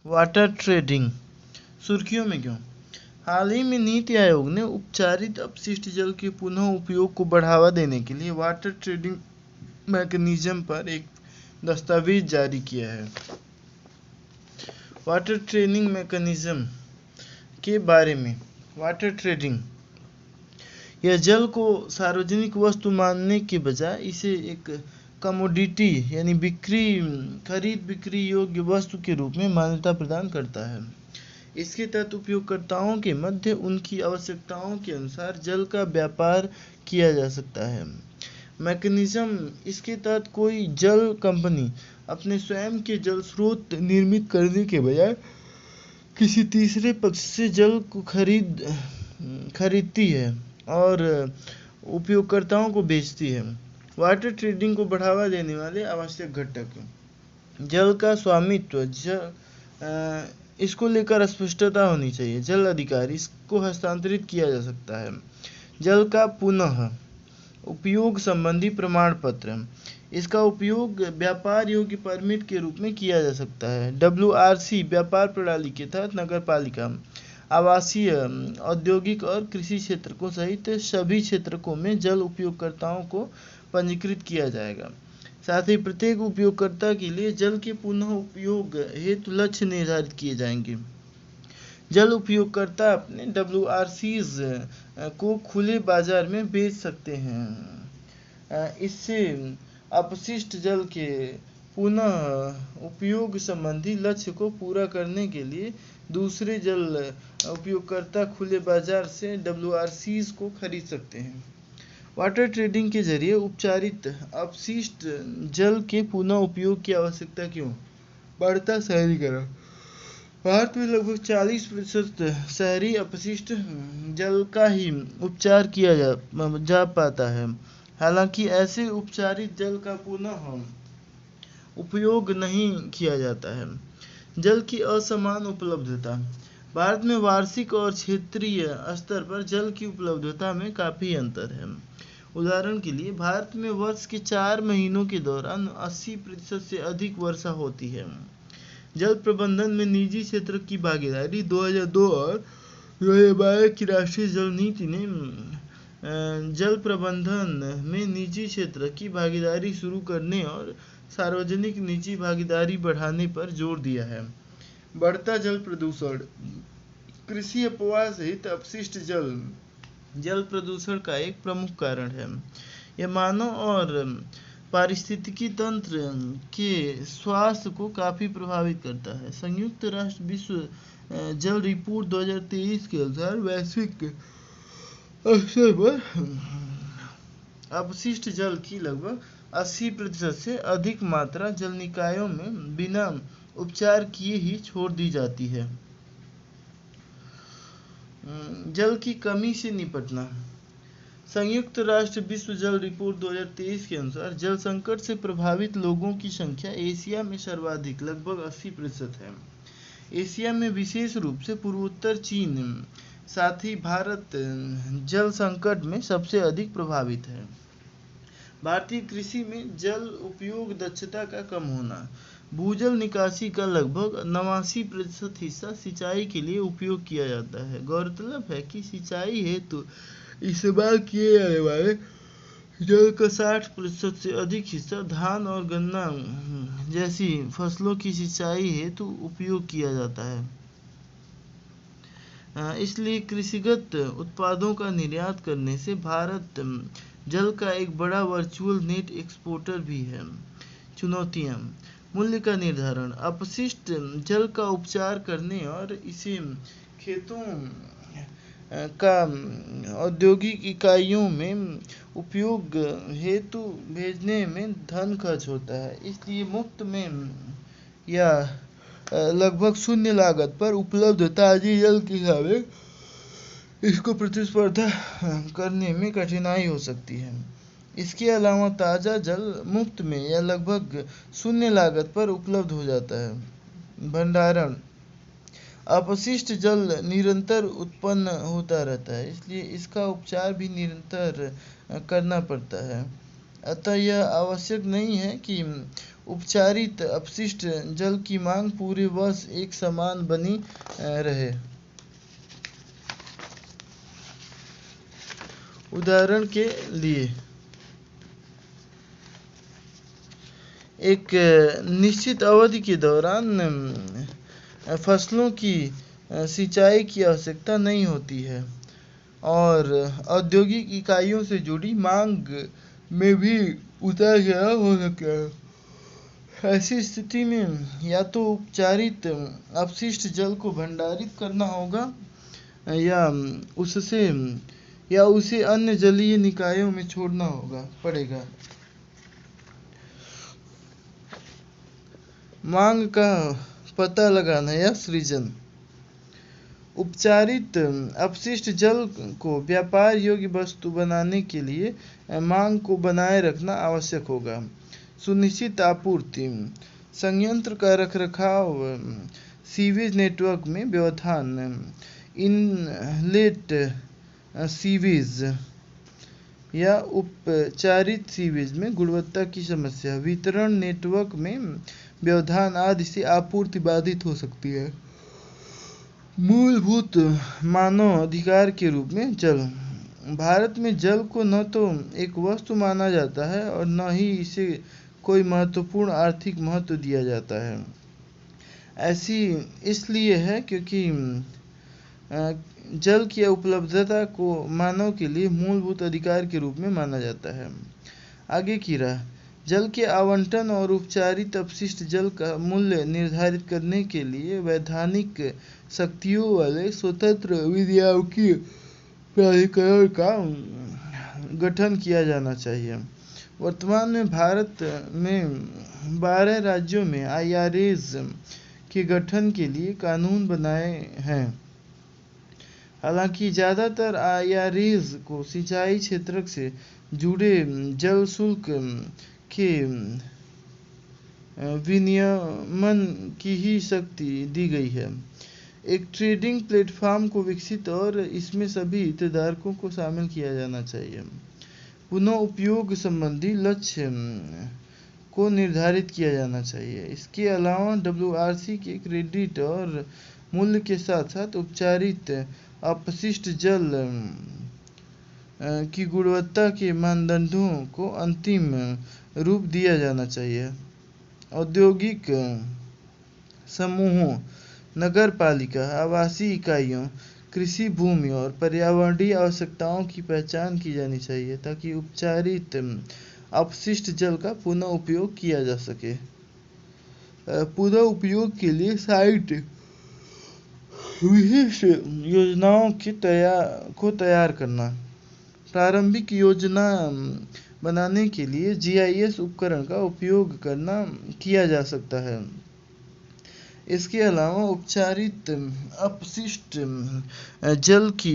Water trading सुर्खियों में क्यों? हाल ही में नीति आयोग ने उपचारित अपशिष्ट जल के पुनः उपयोग को बढ़ावा देने के लिए वाटर ट्रेडिंग मैकेनिज्म पर एक दस्तावेज जारी किया है। वाटर ट्रेडिंग मैकेनिज्म के बारे में। वाटर ट्रेडिंग यह जल को सार्वजनिक वस्तु मानने के बजाय इसे एक कमोडिटी यानी खरीद बिक्री योग्य वस्तु के रूप में मान्यता प्रदान करता है। इसके तहत उपयोगकर्ताओं के मध्य उनकी आवश्यकताओं के अनुसार जल का व्यापार किया जा सकता है। मैकेनिज्म इसके तहत कोई जल कंपनी अपने स्वयं के जल स्रोत निर्मित करने के बजाय किसी तीसरे पक्ष से जल को खरीदती है और उपयोगकर्ताओं को बेचती है। वाटर ट्रेडिंग को बढ़ावा देने वाले आवश्यक घटक। जल का स्वामित्व इसको लेकर स्पष्टता होनी चाहिए। जल अधिकार इसको हस्तांतरित किया जा सकता है। जल का पुनः उपयोग संबंधी प्रमाण पत्र इसका उपयोग व्यापार योग्य परमिट के रूप में किया जा सकता है। WRC व्यापार प्रणाली के तहत नगरपालिका, आवासीय, औद्योगिक और कृषि क्षेत्र को सहित सभी क्षेत्रों में जल उपयोगकर्ताओं को पंजीकृत किया जाएगा। साथ ही प्रत्येक उपयोगकर्ता के लिए जल के पुनः उपयोग हेतु लक्ष्य निर्धारित किए जाएंगे। जल उपयोगकर्ता अपने WRCs को खुले बाजार में बेच सकते हैं। इससे अपशिष्ट जल के पुनः उपयोग संबंधी लक्ष्य को पूरा करने के लिए दूसरे जल उपयोगकर्ता खुले बाजार से WRCs को खरीद सकते हैं। वाटर ट्रेडिंग के जरिए उपचारित अपशिष्ट जल के पुनः उपयोग की आवश्यकता क्यों? बढ़ता शहरीकरण। भारत में लगभग 40% शहरी अपशिष्ट जल का ही उपचार किया जा पाता है। हालांकि ऐसे उपचारित जल का पुनः उपयोग नहीं किया जाता है। जल की असमान उपलब्धता। भारत में वार्षिक और क्षेत्रीय स्तर पर जल की उपलब्धता में काफ़ी अंतर है। उदाहरण के लिए भारत में वर्ष के 4 महीनों के दौरान 80% से अधिक वर्षा होती है। जल प्रबंधन में निजी क्षेत्र की भागीदारी। 2002 और 2012 की राष्ट्रीय जल नीति ने जल प्रबंधन में निजी क्षेत्र की भागीदारी शुरू करने और सार्वजनिक निजी भागीदारी बढ़ाने पर जोर दिया है। बढ़ता जल प्रदूषण। कृषि अपवाह सहित अपशिष्ट जल प्रदूषण का एक प्रमुख कारण है। यह मानव और पारिस्थितिकी तंत्र के स्वास्थ्य को काफ़ी प्रभावित करता है। संयुक्त राष्ट्र विश्व जल रिपोर्ट 2023 के अनुसार वैश्विक स्तर पर अपशिष्ट जल की लगभग 80% से अधिक मात्रा जल निकायों में बिना उपचार किए ही छोड़ दी जाती है। जल की कमी से निपटना। संयुक्त राष्ट्र विश्व जल रिपोर्ट 2023 के अनुसार जल संकट से प्रभावित लोगों की संख्या एशिया में सर्वाधिक लगभग 80% है। एशिया में विशेष रूप से पूर्वोत्तर चीन, साथ ही भारत जल संकट में सबसे अधिक प्रभावित है। भारतीय कृषि में जल उपयोग दक्षता का कम होना। भूजल निकासी का लगभग 89% हिस्सा सिंचाई के लिए उपयोग किया जाता है। गौरतलब है कि सिंचाई हेतु इस्तेमाल किए जाने वाले जल का 60% से अधिक हिस्सा धान और गन्ना जैसी फसलों की सिंचाई हेतु उपयोग किया जाता है। इसलिए कृषिगत उत्पादों का निर्यात करने से भारत जल का एक बड़ा वर्चुअल नेट एक्सपोर्टर भी है। चुनौतियाँ। मूल्य का निर्धारण। अपशिष्ट जल का उपचार करने और इसे खेतों का औद्योगिक इकाइयों में उपयोग हेतु भेजने में धन खर्च होता है। इसलिए मुफ्त में या लगभग शून्य लागत पर उपलब्ध ताज़ी जल के सामने इसको प्रतिस्पर्धा करने में कठिनाई हो सकती है। इसके अलावा ताज़ा जल मुफ्त में या लगभग शून्य लागत पर उपलब्ध हो जाता है। भंडारण। अपशिष्ट जल निरंतर उत्पन्न होता रहता है, इसलिए इसका उपचार भी निरंतर करना पड़ता है। अतः यह आवश्यक नहीं है कि उपचारित अपशिष्ट जल की मांग पूरे वर्ष एक समान बनी रहे। उदाहरण के लिए एक निश्चित अवधि के दौरान फसलों की सिंचाई की आवश्यकता नहीं होती है और औद्योगिक इकाइयों से जुड़ी मांग में भी उतार चढ़ाव हो सकता है। ऐसी स्थिति में या तो उपचारित अपशिष्ट जल को भंडारित करना होगा या उसे अन्य जलीय निकायों में छोड़ना पड़ेगा। मांग का पता लगाना या सृजन। उपचारित अपशिष्ट जल को व्यापार योग्य वस्तु बनाने के लिए मांग को बनाए रखना आवश्यक होगा। सुनिश्चित आपूर्ति, संयंत्र का रखरखाव, सीवेज नेटवर्क में व्यवधान, इनलेट सीवेज या उपचारित सीवेज में गुणवत्ता की समस्या, वितरण नेटवर्क में व्यवधान आदि से आपूर्ति बाधित हो सकती है। मूलभूत मानव अधिकार के रूप में जल। भारत में जल को न तो एक वस्तु माना जाता है और न ही इसे कोई महत्वपूर्ण आर्थिक महत्व दिया जाता है। ऐसी इसलिए है क्योंकि जल की उपलब्धता को मानव के लिए मूलभूत अधिकार के रूप में माना जाता है। आगे की राह। जल के आवंटन और उपचारित अपशिष्ट जल का मूल्य निर्धारित करने के लिए वैधानिक शक्तियों वाले स्वतंत्र विनियामकीय प्राधिकरण का गठन किया जाना चाहिए। वर्तमान में भारत में 12 राज्यों में IRAs के गठन के लिए कानून बनाए हैं। हालांकि ज़्यादातर IRAs को सिंचाई क्षेत्र से जुड़े जल शुल्क के विनियमन की ही शक्ति दी गई है। एक ट्रेडिंग प्लेटफॉर्म को विकसित और इसमें सभी हितधारकों को शामिल किया जाना चाहिए। पुनः उपयोग संबंधी लक्ष्य को निर्धारित किया जाना चाहिए। इसके अलावा WRC के क्रेडिट और मूल्य के साथ साथ उपचारित अपशिष्ट जल की गुणवत्ता के मानदंडों को अंतिम रूप दिया जाना चाहिए। औद्योगिक समूहों, नगरपालिका, आवासीय इकाइयों, कृषि भूमि और पर्यावरणीय आवश्यकताओं की पहचान की जानी चाहिए ताकि उपचारित अपशिष्ट जल का पुनः उपयोग किया जा सके। पुनः उपयोग के लिए साइट विशिष्ट योजनाओं को तैयार करना। प्रारंभिक योजना बनाने के लिए GIS उपकरण का उपयोग किया जा सकता है। इसके अलावा उपचारित अपशिष्ट जल की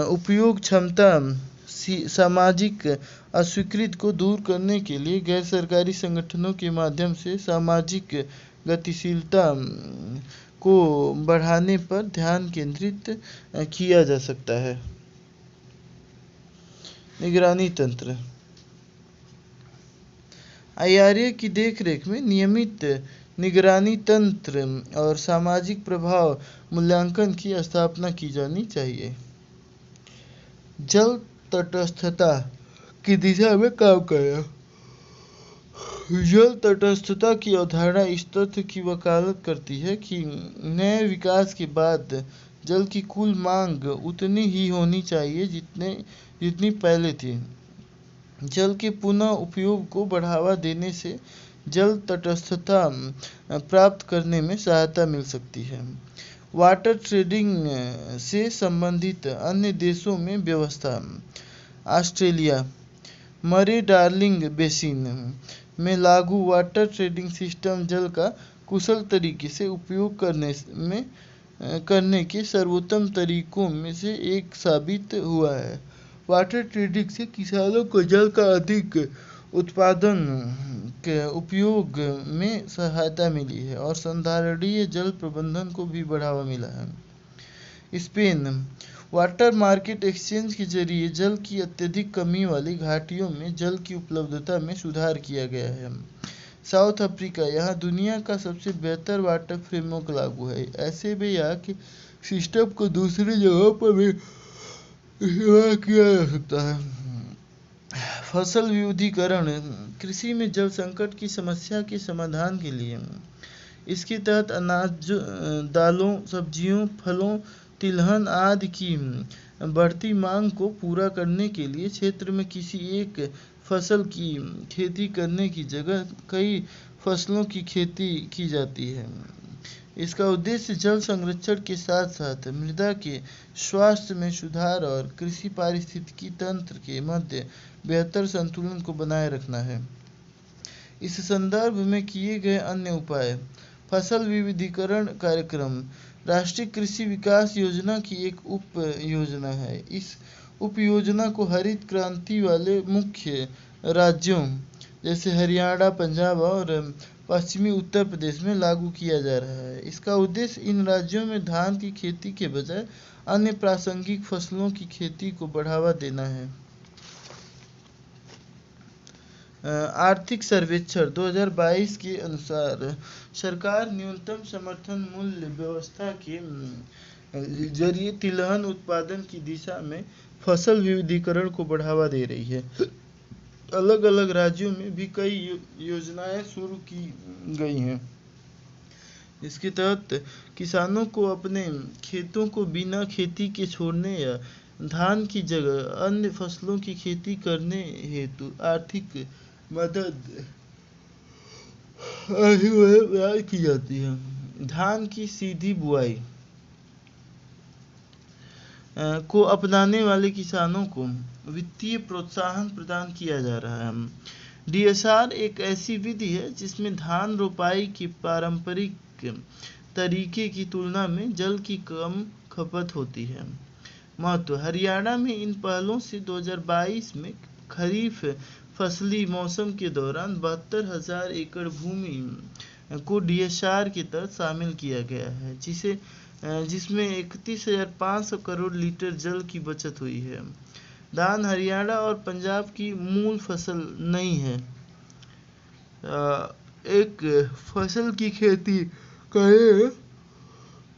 उपयोग क्षमता सामाजिक अस्वीकृति को दूर करने के लिए गैर सरकारी संगठनों के माध्यम से सामाजिक गतिशीलता को बढ़ाने पर ध्यान केंद्रित किया जा सकता है। निगरानी तंत्र। IRA की देखरेख में नियमित निगरानी तंत्र और सामाजिक प्रभाव मूल्यांकन की स्थापना की जानी चाहिए। जल तटस्थता की दिशा में काम करना। जल तटस्थता की अवधारणा इस तथ्य की वकालत करती है कि नए विकास के बाद जल की कुल मांग उतनी ही होनी चाहिए जितनी पहले थी। जल के पुनः उपयोग को बढ़ावा देने से जल तटस्थता प्राप्त करने में सहायता मिल सकती है। वाटर ट्रेडिंग से संबंधित अन्य देशों में व्यवस्था। ऑस्ट्रेलिया मरे डार्लिंग बेसिन में लागू वाटर ट्रेडिंग सिस्टम जल का कुशल तरीके से उपयोग करने के सर्वोत्तम तरीकों में से एक साबित हुआ है। वाटर ट्रेडिंग से किसानों को जल का अधिक उत्पादन के उपयोग में सहायता मिली है और संधारणीय जल प्रबंधन को भी बढ़ावा मिला है। स्पेन वाटर मार्केट एक्सचेंज के जरिए जल की अत्यधिक कमी वाली घाटियों में जल की उपलब्धता में सुधार किया गया है। साउथ अफ्रीका, यहाँ दुनिया का सबसे बेहतर वाटर फ्रेमवर्क लागू है। ऐसे में यहाँ के सिस्टम को दूसरी जगहों पर भी इस्तेमाल किया जा सकता है। फसल विविधीकरण, कृषि में जल संकट की समस्या के समाधान के लिए इसके तहत अनाज, दालों, सब्जियों, फलों, तिलहन आदि की बढ़ती मांग को पूरा करने के लिए क्षेत्र में किसी एक फसल की खेती करने की जगह कई फसलों की खेती की जाती है। इसका उद्देश्य जल संरक्षण के साथ साथ मृदा के स्वास्थ्य में सुधार और कृषि पारिस्थितिकी तंत्र के मध्य बेहतर संतुलन को बनाए रखना है। इस संदर्भ में किए गए अन्य उपाय: फसल विविधीकरण कार्यक्रम राष्ट्रीय कृषि विकास योजना की एक उप योजना है। इस उप योजना को हरित क्रांति वाले मुख्य राज्यों जैसे हरियाणा, पंजाब और पश्चिमी उत्तर प्रदेश में लागू किया जा रहा है। इसका उद्देश्य इन राज्यों में धान की खेती के बजाय अन्य प्रासंगिक फसलों की खेती को बढ़ावा देना है। आर्थिक सर्वेक्षण 2022 के अनुसार सरकार न्यूनतम समर्थन मूल्य व्यवस्था के जरिए तिलहन उत्पादन की दिशा में फसल विविधीकरण को बढ़ावा दे रही है। अलग अलग राज्यों में भी कई योजनाएं शुरू की गई हैं। इसके तहत किसानों को अपने खेतों को बिना खेती के छोड़ने या धान की जगह अन्य फसलों की खेती करने हेतु आर्थिक मदद प्रदान की जाती है। धान की सीधी बुआई को अपनाने वाले किसानों को वित्तीय प्रोत्साहन प्रदान किया जा रहा है। डीएसआर एक ऐसी विधि है जिसमें धान रोपाई के पारंपरिक तरीके की तुलना में जल की कम खपत होती है। महत्व: हरियाणा में इन पहलों से 2022 में खरीफ फसली मौसम के दौरान 72,000 एकड़ भूमि को डीएसआर के तहत शामिल किया गया है, जिसमें 31,500 करोड़ लीटर जल की बचत हुई है। धान हरियाणा और पंजाब की मूल फसल नहीं है। एक फसल की खेती करने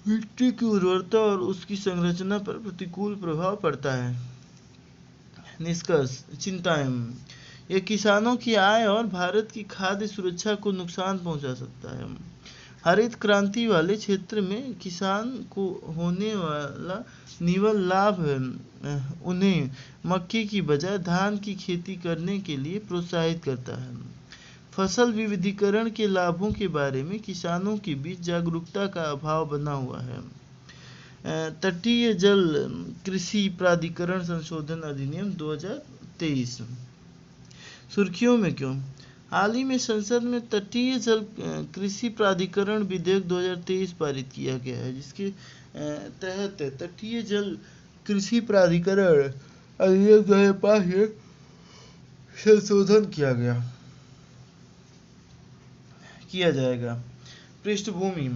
मिट्टी की उर्वरता और उसकी संरचना पर प्रतिकूल प्रभाव पड़ता है। निष्कर्ष: चिंताएं: यह किसानों की आय और भारत की खाद्य सुरक्षा को नुकसान पहुंचा सकता है। हरित क्रांति वाले क्षेत्र में किसान को होने वाला निव्वल लाभ उन्हें मक्के की बजाय धान की खेती करने के लिए प्रोत्साहित करता है। फसल विविधीकरण के लाभों के बारे में किसानों के बीच जागरूकता का अभाव बना हुआ है। तटीय जल कृषि प्राधिकरण संशोधन अधिनियम 2023 सुर्खियों में क्यों? हाल ही में संसद में तटीय जल कृषि प्राधिकरण विधेयक 2023 पारित किया गया है, जिसके तहत तटीय जल कृषि प्राधिकरण अधिनियम 2005 में संशोधन किया जाएगा। पृष्ठभूमि: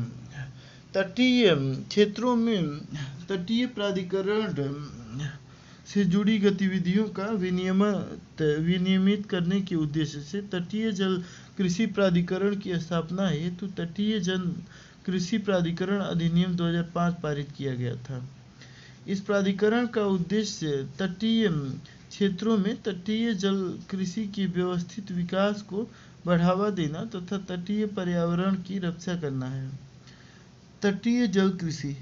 तटीय क्षेत्रों में तटीय प्राधिकरण से जुड़ी गतिविधियों का विनियमित करने के उद्देश्य से तटीय जल कृषि प्राधिकरण की स्थापना हेतु तटीय जल कृषि प्राधिकरण अधिनियम 2005 पारित किया गया था। इस प्राधिकरण का उद्देश्य तटीय क्षेत्रों में तटीय जल कृषि के व्यवस्थित विकास को बढ़ावा देना तथा तटीय पर्यावरण की रक्षा करना है। तटीय जल कृषि: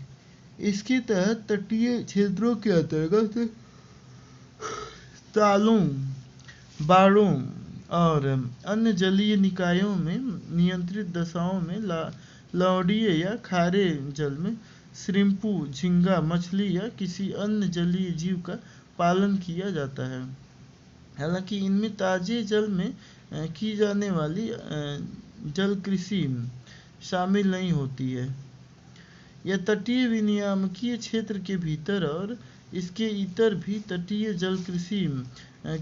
इसके तहत तटीय क्षेत्रों के अंतर्गत तालों, बाड़ों और अन्य जलीय निकायों में नियंत्रित दशाओं में लवणीय या खारे जल में श्रिम्पू, झींगा मछली या किसी अन्य जलीय जीव का पालन किया जाता है। हालांकि इनमें ताजे जल में की जाने वाली जल कृषि शामिल नहीं होती है। यह तटीय विनियामकीय क्षेत्र के भीतर और इसके इतर भी तटीय जल कृषि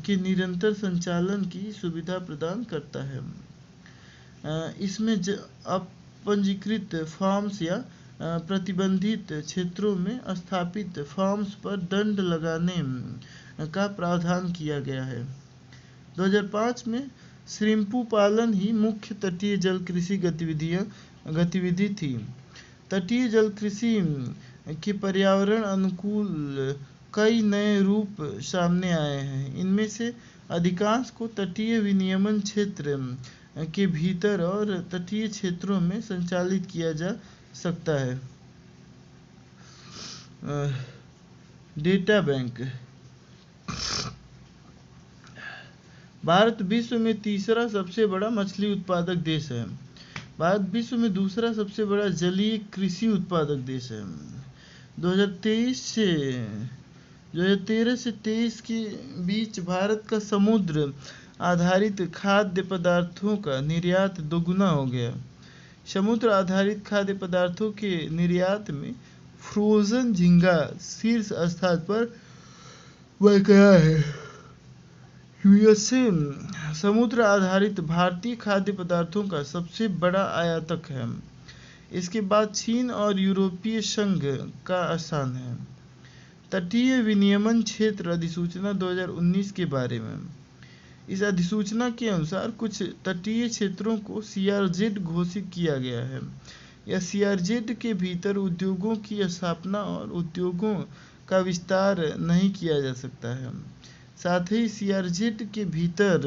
के निरंतर संचालन की सुविधा प्रदान करता है। इसमें अपंजीकृत फार्म्स या प्रतिबंधित क्षेत्रों में स्थापित फार्म्स पर दंड लगाने का प्रावधान किया गया है। 2005 में श्रिम्पू पालन ही मुख्य तटीय जल कृषि गतिविधि थी। तटीय जल कृषि के पर्यावरण अनुकूल कई नए रूप सामने आए हैं। इनमें से अधिकांश को तटीय विनियमन क्षेत्र के भीतर और तटीय क्षेत्रों में संचालित किया जा सकता है। Data bank. भारत विश्व में तीसरा सबसे बड़ा मछली उत्पादक देश है। भारत विश्व में दूसरा सबसे बड़ा जलीय कृषि उत्पादक देश है। 2013 से 23 के बीच भारत का समुद्र आधारित खाद्य पदार्थों का निर्यात दोगुना हो गया। समुद्र आधारित खाद्य पदार्थों के निर्यात में फ्रोजन झींगा शीर्ष स्थान पर बरकरार है। यूएसए समुद्र आधारित भारतीय खाद्य पदार्थों का सबसे बड़ा आयातक है। इसके बाद चीन और यूरोपीय संघ का स्थान है। तटीय विनियमन क्षेत्र अधिसूचना 2019 के बारे में। इस अधिसूचना के अनुसार कुछ तटीय क्षेत्रों को सीआरजेड घोषित किया गया है। या सीआरजेड के भीतर उद्योगों की स्थापना और उद्योगों का विस्तार नहीं किया जा सकता है। साथ ही सीआरजेड के भीतर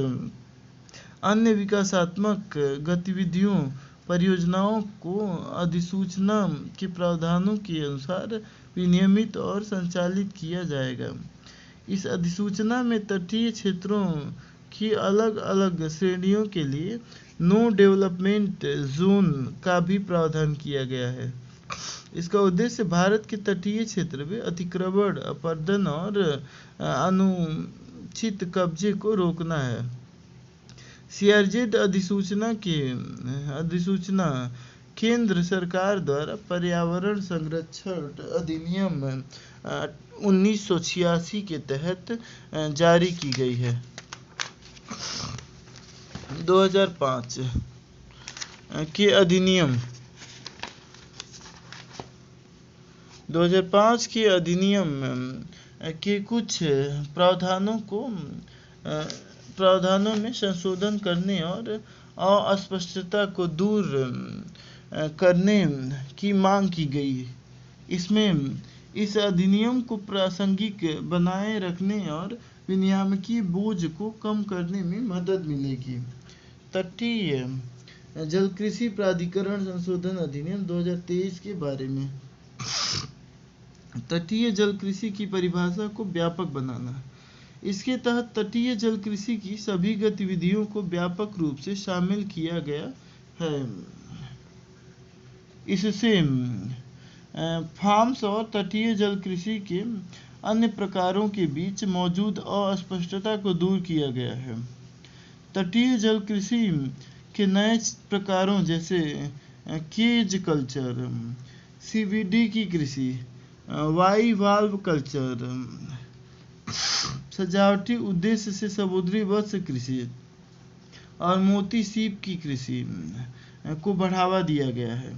अन्य विकासात्मक गतिविधियों परियोजनाओं को अधिसूचना के प्रावधानों के अनुसार विनियमित और संचालित किया जाएगा। इस अधिसूचना में तटीय क्षेत्रों की अलग अलग श्रेणियों के लिए नो डेवलपमेंट जोन का भी प्रावधान किया गया है। इसका उद्देश्य भारत के तटीय क्षेत्र में अतिक्रमण, अपरदन और अनुचित कब्जे को रोकना है। सीआरजेड अधिसूचना केंद्र सरकार द्वारा पर्यावरण संरक्षण अधिनियम 1986 के तहत जारी की गई है। 2005 के अधिनियम के कुछ प्रावधानों में संशोधन करने और अस्पष्टता को दूर करने की मांग की गई। इसमें इस अधिनियम को प्रासंगिक बनाए रखने और विनियामकीय बोझ को कम करने में मदद मिलेगी। तटीय जल कृषि प्राधिकरण संशोधन अधिनियम 2023 के बारे में। तटीय जल कृषि की परिभाषा को व्यापक बनाना। इसके तहत तटीय जल कृषि की सभी गतिविधियों को व्यापक रूप से शामिल किया गया है। इससे फार्म्स और तटीय जल कृषि के अन्य प्रकारों के बीच मौजूद अस्पष्टता को दूर किया गया है। तटीय जल कृषि के नए प्रकारों जैसे केज कल्चर, सीवीडी की कृषि, बाइवाल्व कल्चर, सजावटी उद्देश्य से समुद्री मत्स्य कृषि और मोती सीप की कृषि को बढ़ावा दिया गया है।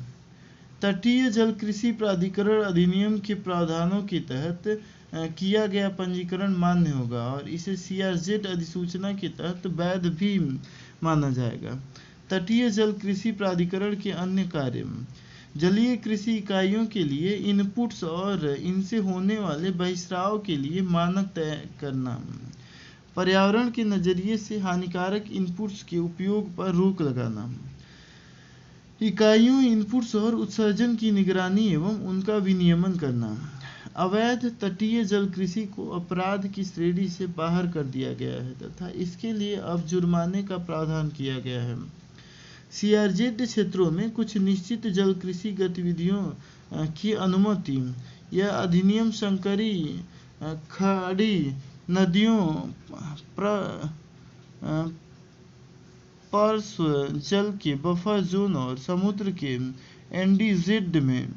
तटीय जल कृषि प्राधिकरण अधिनियम के प्रावधानों के तहत किया गया पंजीकरण मान्य होगा और इसे सीआरजेड अधिसूचना के तहत वैध भी माना जाएगा। तटीय जल कृषि प्राधिकरण के अन्य कार्य: जलीय कृषि इकाइयों के लिए इनपुट्स और इनसे होने वाले बहिस्राव के लिए मानक तय करना, पर्यावरण के नजरिए से हानिकारक इनपुट्स के उपयोग पर रोक लगाना, इकाइयों, इनपुट्स और उत्सर्जन की निगरानी एवं उनका विनियमन करना। अवैध तटीय जल कृषि को अपराध की श्रेणी से बाहर कर दिया गया है तथा इसके लिए अब जुर्माने का प्रावधान किया गया है। सीआरजेड क्षेत्रों में कुछ निश्चित जल कृषि गतिविधियों की अनुमति यह अधिनियम संकरी, खड़ी नदियों, पार्श्व जल के बफर जोन और समुद्र के एनडीजेड में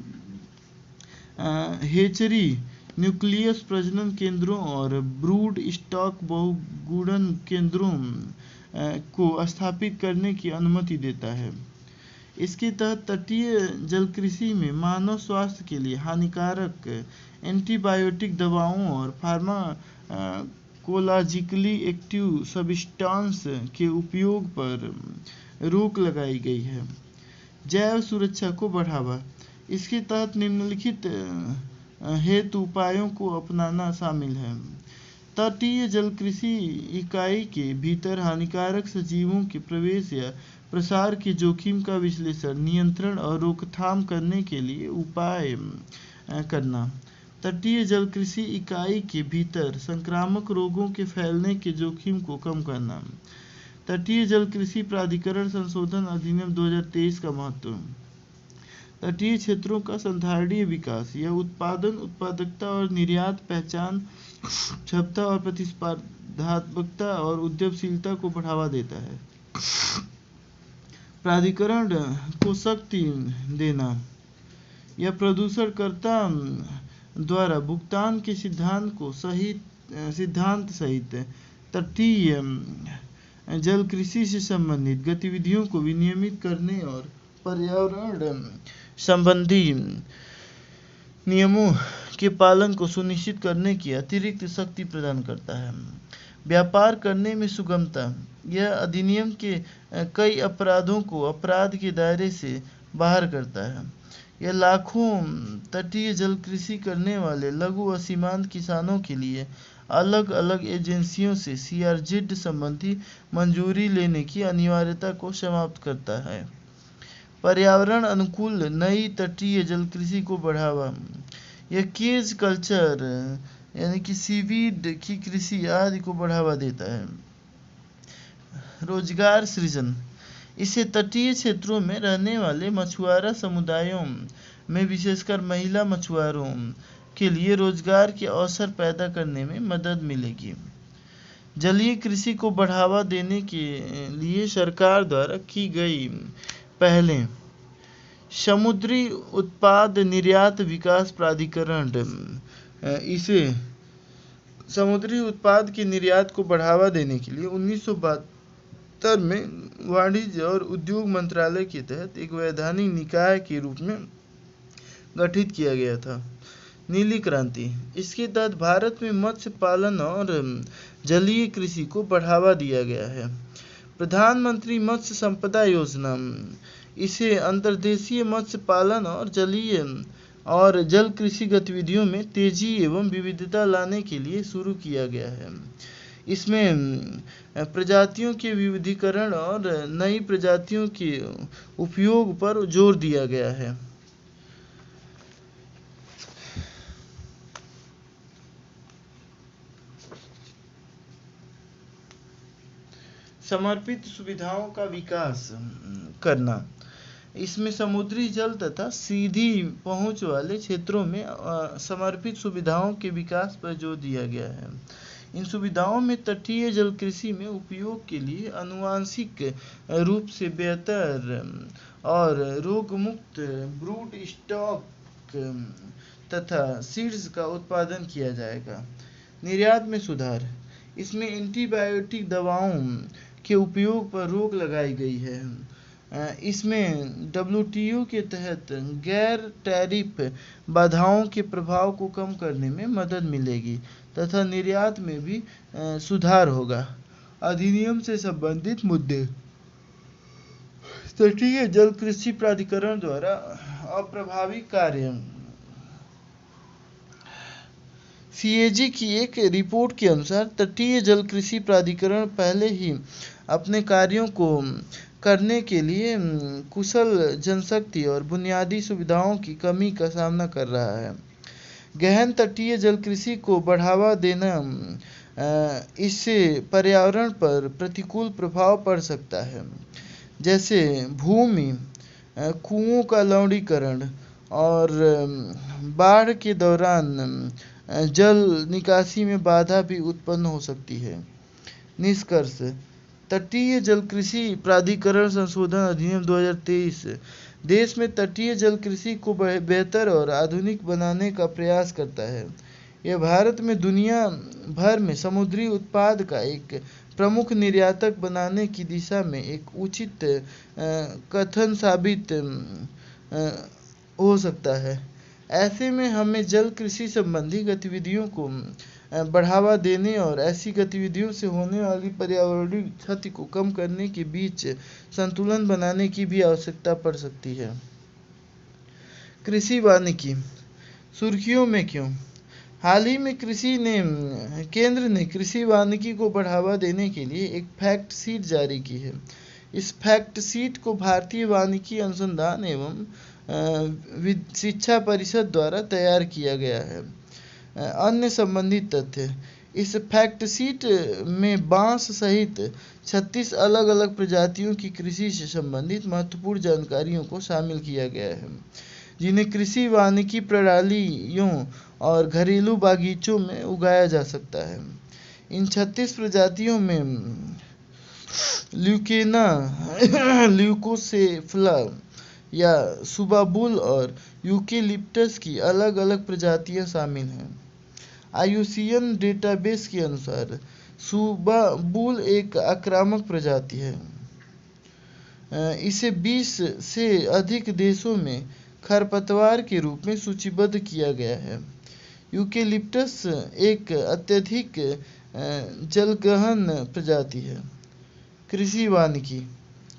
हेचरी, न्यूक्लियस प्रजनन केंद्रों और ब्रूड स्टॉक बहुगुणन केंद्रों को स्थापित करने की अनुमति देता है। इसके तहत तटीय जल कृषि में मानव स्वास्थ्य के लिए हानिकारक एंटीबायोटिक दवाओं और इकोलॉजिकली एक्टिव सब्सटेंस के उपयोग पर रोक लगाई गई है। जैव सुरक्षा को बढ़ावा, इसके तहत निम्नलिखित हेतु उपायों को अपनाना शामिल है। तटीय जल कृषि इकाई के भीतर हानिकारक सजीवों के प्रवेश या प्रसार के जोखिम का विश्लेषण, नियंत्रण और रोकथाम करने के लिए उपाय करना। तटीय जल कृषि इकाई के भीतर संक्रामक रोगों के फैलने के जोखिम को कम करना। तटीय जल कृषि प्राधिकरण संशोधन अधिनियम 2023 का महत्व। तटीय क्षेत्रों का संधारणीय विकास, यह उत्पादन, उत्पादकता और निर्यात, पहचान, क्षमता और प्रतिस्पर्धात्मकता और उद्यमशीलता को बढ़ावा देता है। प्राधिकरण को शक्ति देना, यह प्रदूषणकर्ता द्वारा भुगतान के सिद्धांत सहित तटीय जल कृषि से संबंधित गतिविधियों को विनियमित करने और पर्यावरण संबंधी नियमों के पालन को सुनिश्चित करने की अतिरिक्त शक्ति प्रदान करता है। व्यापार करने में सुगमता, यह अधिनियम के कई अपराधों को अपराध के दायरे से बाहर करता है। यह लाखों तटीय जल कृषि करने वाले लघु और सीमांत किसानों के लिए अलग अलग एजेंसियों से CRZ संबंधी मंजूरी लेने की अनिवार्यता को समाप्त करता है। पर्यावरण अनुकूल नई तटीय जल कृषि को बढ़ावा, यह केज कल्चर यानी कि सीवीड की कृषि आदि को बढ़ावा देता है। रोजगार सृजन, इससे तटीय क्षेत्रों में रहने वाले मछुआरा समुदायों में विशेषकर महिला मछुआरों के लिए रोजगार के अवसर पैदा करने में मदद मिलेगी। जलीय कृषि को बढ़ावा देने के लिए सरकार द्वारा की गई पहलें। समुद्री उत्पाद निर्यात विकास प्राधिकरण, इसे समुद्री उत्पाद के निर्यात को बढ़ावा देने के लिए 1972 में वाणिज्य और उद्योग मंत्रालय के तहत एक वैधानिक निकाय के रूप में गठित किया गया था। नीली क्रांति, इसके तहत भारत में मत्स्य पालन और जलीय कृषि को बढ़ावा दिया गया है। प्रधानमंत्री मत्स्य संपदा योजना, इसे अंतर्देशीय मत्स्य पालन और जलीय और जल कृषि गतिविधियों में तेजी एवं विविधता लाने के लिए शुरू किया गया है। इसमें प्रजातियों के विविधीकरण और नई प्रजातियों के उपयोग पर जोर दिया गया है। समर्पित सुविधाओं का विकास करना, इसमें समुद्री जल तथा सीधी पहुंच वाले क्षेत्रों में समर्पित सुविधाओं के विकास पर जोर दिया गया है। इन सुविधाओं में तटीय जल कृषि में उपयोग के लिए आनुवंशिक रूप से बेहतर और रोगमुक्त ब्रूड स्टॉक तथा सीड्स का उत्पादन किया जाएगा। निर्यात में सुधार, इसमें एंटीबायोटिक दवाओं के उपयोग पर रोक लगाई गई है। इसमें WTO के तहत गैर टैरिफ बाधाओं के प्रभाव को कम करने में मदद मिलेगी तथा निर्यात में भी सुधार होगा। अधिनियम से संबंधित मुद्दे, तटीय जल कृषि प्राधिकरण द्वारा अप्रभावी कार्य। CAG की एक रिपोर्ट के अनुसार तटीय जल कृषि प्राधिकरण पहले ही अपने कार्यों को करने के लिए कुशल जनशक्ति और बुनियादी सुविधाओं की कमी का सामना कर रहा है। गहन तटीय जल कृषि को बढ़ावा देना, इससे पर्यावरण पर प्रतिकूल प्रभाव पड़ सकता है, जैसे भूमि, कुओं का लवणीकरण और बाढ़ के दौरान जल निकासी में बाधा भी उत्पन्न हो सकती है। निष्कर्ष, तटीय जल कृषि प्राधिकरण संशोधन अधिनियम 2023 देश में तटीय जल कृषि को बेहतर और आधुनिक बनाने का प्रयास करता है। यह भारत में दुनिया भर में समुद्री उत्पाद का एक प्रमुख निर्यातक बनाने की दिशा में एक उचित कथन साबित हो सकता है। ऐसे में हमें जल कृषि संबंधी गतिविधियों को बढ़ावा देने और ऐसी गतिविधियों से होने वाली पर्यावरणीय क्षति को कम करने के बीच संतुलन बनाने की भी आवश्यकता पड़ सकती है। कृषि वानिकी सुर्खियों में क्यों? हाल ही में केंद्र ने कृषि वानिकी को बढ़ावा देने के लिए एक फैक्ट शीट जारी की है। इस फैक्ट शीट को भारतीय वानिकी अनुसंधान एवं शिक्षा परिषद द्वारा तैयार किया गया है। अन्य संबंधित तथ्य: इस फैक्ट शीट में बांस सहित 36 अलग अलग प्रजातियों की कृषि से संबंधित महत्वपूर्ण जानकारियों को शामिल किया गया है, जिन्हें कृषि वानिकी प्रणालियों और घरेलू बागीचों में उगाया जा सकता है। इन 36 प्रजातियों में ल्यूकेना, ल्यूकोसेफला या सुबाबुल और यूकेलिप्टस की अलग अलग प्रजातियां शामिल हैं। IUCN डेटाबेस के अनुसार सुबाबुल एक आक्रामक प्रजाति है। इसे 20 से अधिक देशों में खरपतवार के रूप में सूचीबद्ध किया गया है। यूकेलिप्टस एक अत्यधिक जलग्रहण प्रजाति है। कृषि वानिकी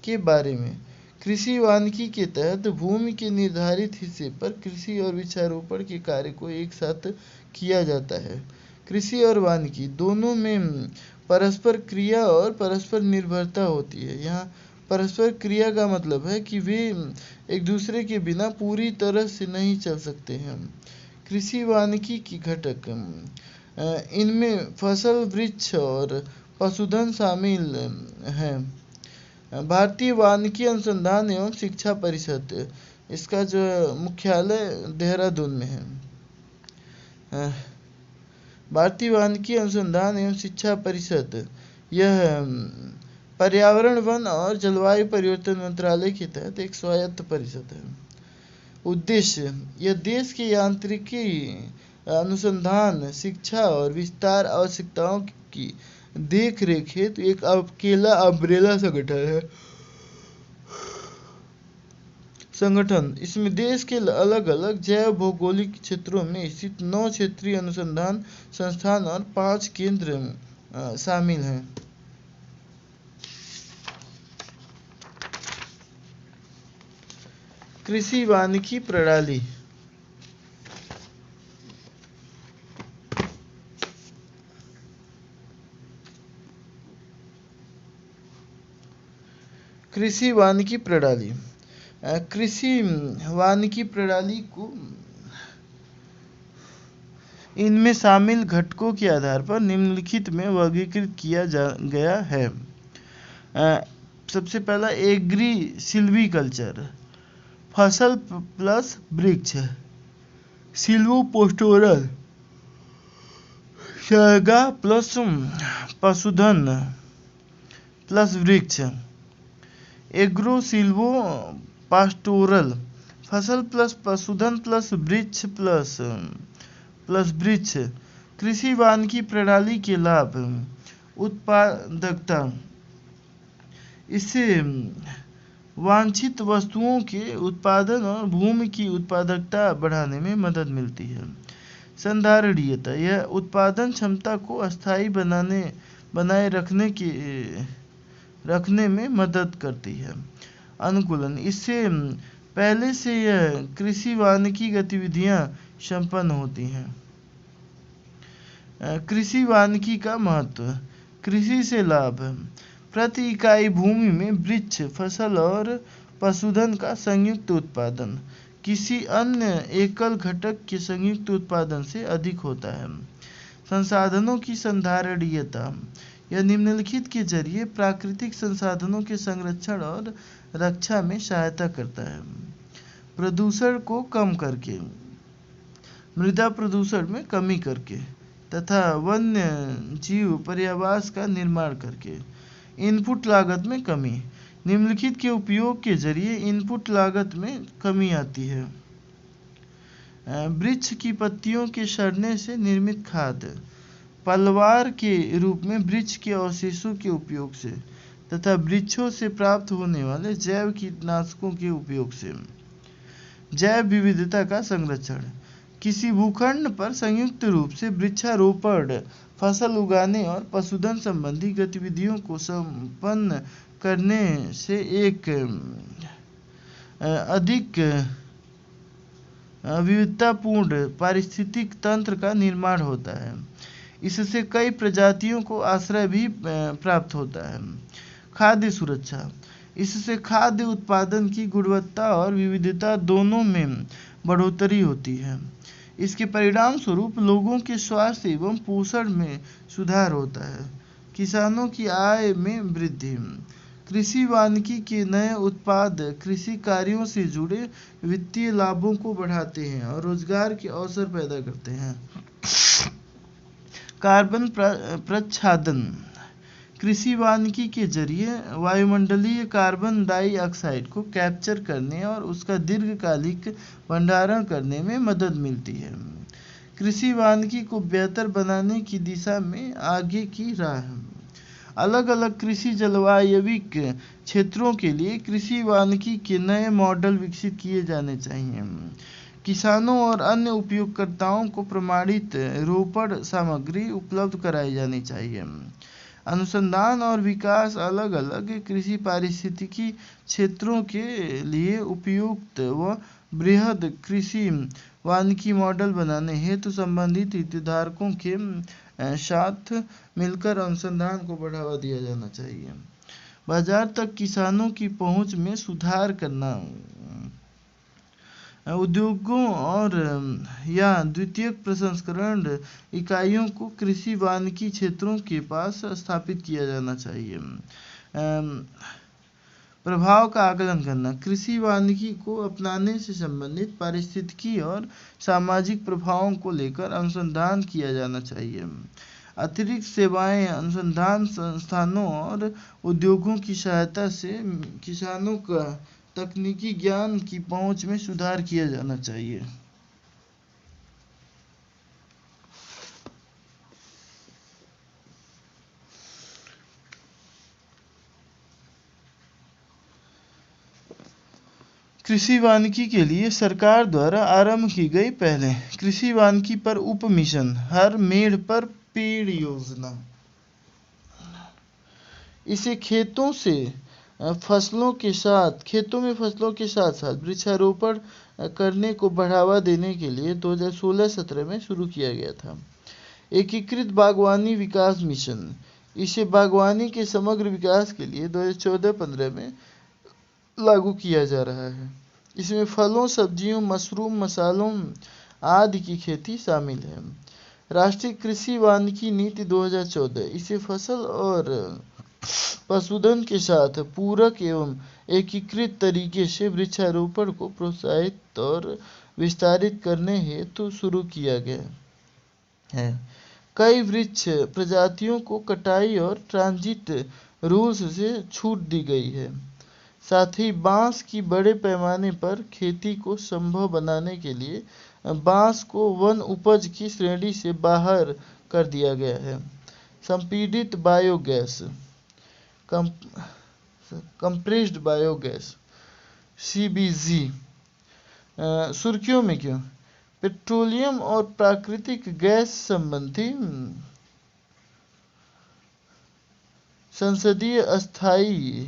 के बारे में: कृषि वानिकी के तहत भूमि के निर्धारित हिस्से पर कृषि और वृक्षारोपण के कार्य को एक साथ किया जाता है। कृषि और वानिकी दोनों में परस्पर क्रिया और परस्पर निर्भरता होती है। यहाँ परस्पर क्रिया का मतलब है कि वे एक दूसरे के बिना पूरी तरह से नहीं चल सकते हैं। कृषि वानिकी की घटक: इनमें फसल, वृक्ष और पशुधन शामिल हैं। भारतीय वानिकी अनुसंधान एवं शिक्षा परिषद, इसका जो मुख्यालय देहरादून में है। भारतीय वानिकी अनुसंधान एवं शिक्षा परिषद यह पर्यावरण, वन और जलवायु परिवर्तन मंत्रालय के तहत एक स्वायत्त परिषद है। उद्देश्य: यह देश के यांत्रिकी अनुसंधान, शिक्षा और विस्तार आवश्यकताओं की देखरेख हेतु एक अकेला अम्ब्रेला संगठन। इसमें देश के अलग अलग जैव भौगोलिक क्षेत्रों में स्थित 9 क्षेत्रीय अनुसंधान संस्थान और 5 केंद्र शामिल हैं। कृषि वानिकी प्रणाली: कृषि वानिकी प्रणाली कृषि वानिकी प्रणाली को इनमें शामिल घटकों के आधार पर निम्नलिखित में वर्गीकृत किया गया है। सबसे पहला एग्री सिल्वीकल्चर, फसल प्लस वृक्ष। सिल्वोपोस्टोरल, शैगा प्लस पशुधन प्लस वृक्ष। एग्रो सिल्वो पास्टोरल, फसल प्लस पशुधन प्लस वृक्ष प्लस वृक्ष। कृषि वानिकी प्रणाली के लाभ: उत्पादकता: इससे वांछित वस्तुओं के उत्पादन और भूमि की उत्पादकता बढ़ाने में मदद मिलती है। संधारणीयता: यह उत्पादन क्षमता को अस्थायी बनाए रखने में मदद करती है। अनुकूलन: इससे पहले से यह कृषि वानिकी गतिविधियां संपन्न होती हैं। कृषि वानिकी का महत्व: कृषि से लाभ: प्रति इकाई भूमि में वृक्ष, फसल और पशुधन का संयुक्त उत्पादन किसी अन्य एकल घटक के संयुक्त उत्पादन से अधिक होता है। संसाधनों की संधारणीयता: यह निम्नलिखित के जरिए प्राकृतिक संसाधनों के संरक्षण और रक्षा में सहायता करता है। प्रदूषण को कम करके, मृदा प्रदूषण में कमी करके तथा वन्य जीव पर्यावास का निर्माण करके। इनपुट लागत में कमी: निम्नलिखित के उपयोग के जरिए इनपुट लागत में कमी आती है। वृक्ष की पत्तियों के सड़ने से निर्मित खाद, पलवार के रूप में वृक्ष के अवशेषों के उपयोग से तथा वृक्षों से प्राप्त होने वाले जैव कीटनाशकों के उपयोग से। जैव विविधता का संरक्षण: किसी भूखंड पर संयुक्त रूप से वृक्षारोपण, फसल उगाने और पशुधन संबंधी गतिविधियों को संपन्न करने से एक अधिक विविधतापूर्ण पारिस्थितिक तंत्र का निर्माण होता है। इससे कई प्रजातियों को आश्रय भी प्राप्त होता है। खाद्य सुरक्षा, इससे खाद्य उत्पादन की गुणवत्ता और विविधता दोनों में बढ़ोतरी होती है। इसके परिणाम स्वरूप लोगों के स्वास्थ्य एवं पोषण में सुधार होता है। किसानों की आय में वृद्धि, कृषि वानिकी के नए उत्पाद कृषि कार्यों से जुड़े वित्तीय लाभों को बढ़ाते हैं और रोजगार के अवसर पैदा करते हैं। कार्बन प्रच्छादन, कृषि वानिकी के जरिए वायुमंडलीय कार्बन डाइऑक्साइड को कैप्चर करने और उसका दीर्घकालिक भंडारण करने में मदद मिलती है। कृषि वानिकी को बेहतर बनाने की दिशा में आगे की राह, अलग अलग कृषि जलवायविक क्षेत्रों के लिए कृषि वानिकी के नए मॉडल विकसित किए जाने चाहिए। किसानों और अन्य उपयोगकर्ताओं को प्रमाणित रोपण सामग्री उपलब्ध कराई जानी चाहिए। अनुसंधान और विकास, अलग अलग कृषि पारिस्थितिकी क्षेत्रों के लिए उपयुक्त व बृहद कृषि वानिकी मॉडल बनाने हेतु संबंधित हितधारकों के साथ मिलकर अनुसंधान को बढ़ावा दिया जाना चाहिए। बाजार तक किसानों की पहुंच में सुधार करना, उद्योगों और या द्वितीयक प्रसंस्करण इकाइयों को कृषि वानिकी क्षेत्रों के पास स्थापित किया जाना चाहिए। प्रभाव का आकलन करना, कृषि वानिकी को अपनाने से संबंधित पारिस्थितिकी और सामाजिक प्रभावों को लेकर अनुसंधान किया जाना चाहिए। अतिरिक्त सेवाएं, अनुसंधान संस्थानों और उद्योगों की सहायता से किसानों का तकनीकी ज्ञान की पहुंच में सुधार किया जाना चाहिए। कृषि वानिकी के लिए सरकार द्वारा आरंभ की गई पहले, कृषि वानिकी पर उप मिशन, हर मेड़ पर पेड़ योजना। इसे खेतों में फसलों के साथ साथ वृक्षारोपण करने को बढ़ावा देने के लिए 2016-17 में शुरू किया गया था। एकीकृत बागवानी विकास मिशन, इसे बागवानी के समग्र विकास के लिए 2014-15 में लागू किया जा रहा है। इसमें फलों, सब्जियों, मशरूम, मसालों आदि की खेती शामिल है। राष्ट्रीय कृषि वानिकी नीति 2014, इसे फसल और पशुधन के साथ पूरक एवं एकीकृत तरीके से वृक्षारोपण को प्रोत्साहित और विस्तारित करने हेतु शुरू किया गया है। कई वृक्ष प्रजातियों को कटाई और ट्रांजिट रूल्स से छूट दी गई है। साथ ही बांस की बड़े पैमाने पर खेती को संभव बनाने के लिए बांस को वन उपज की श्रेणी से बाहर कर दिया गया है। संपीड़ित बायोगैस, कंप्रेस्ड बायोगैस (सीबीजी) सुर्खियों में क्यों? पेट्रोलियम और प्राकृतिक गैस संबंधी संसदीय अस्थायी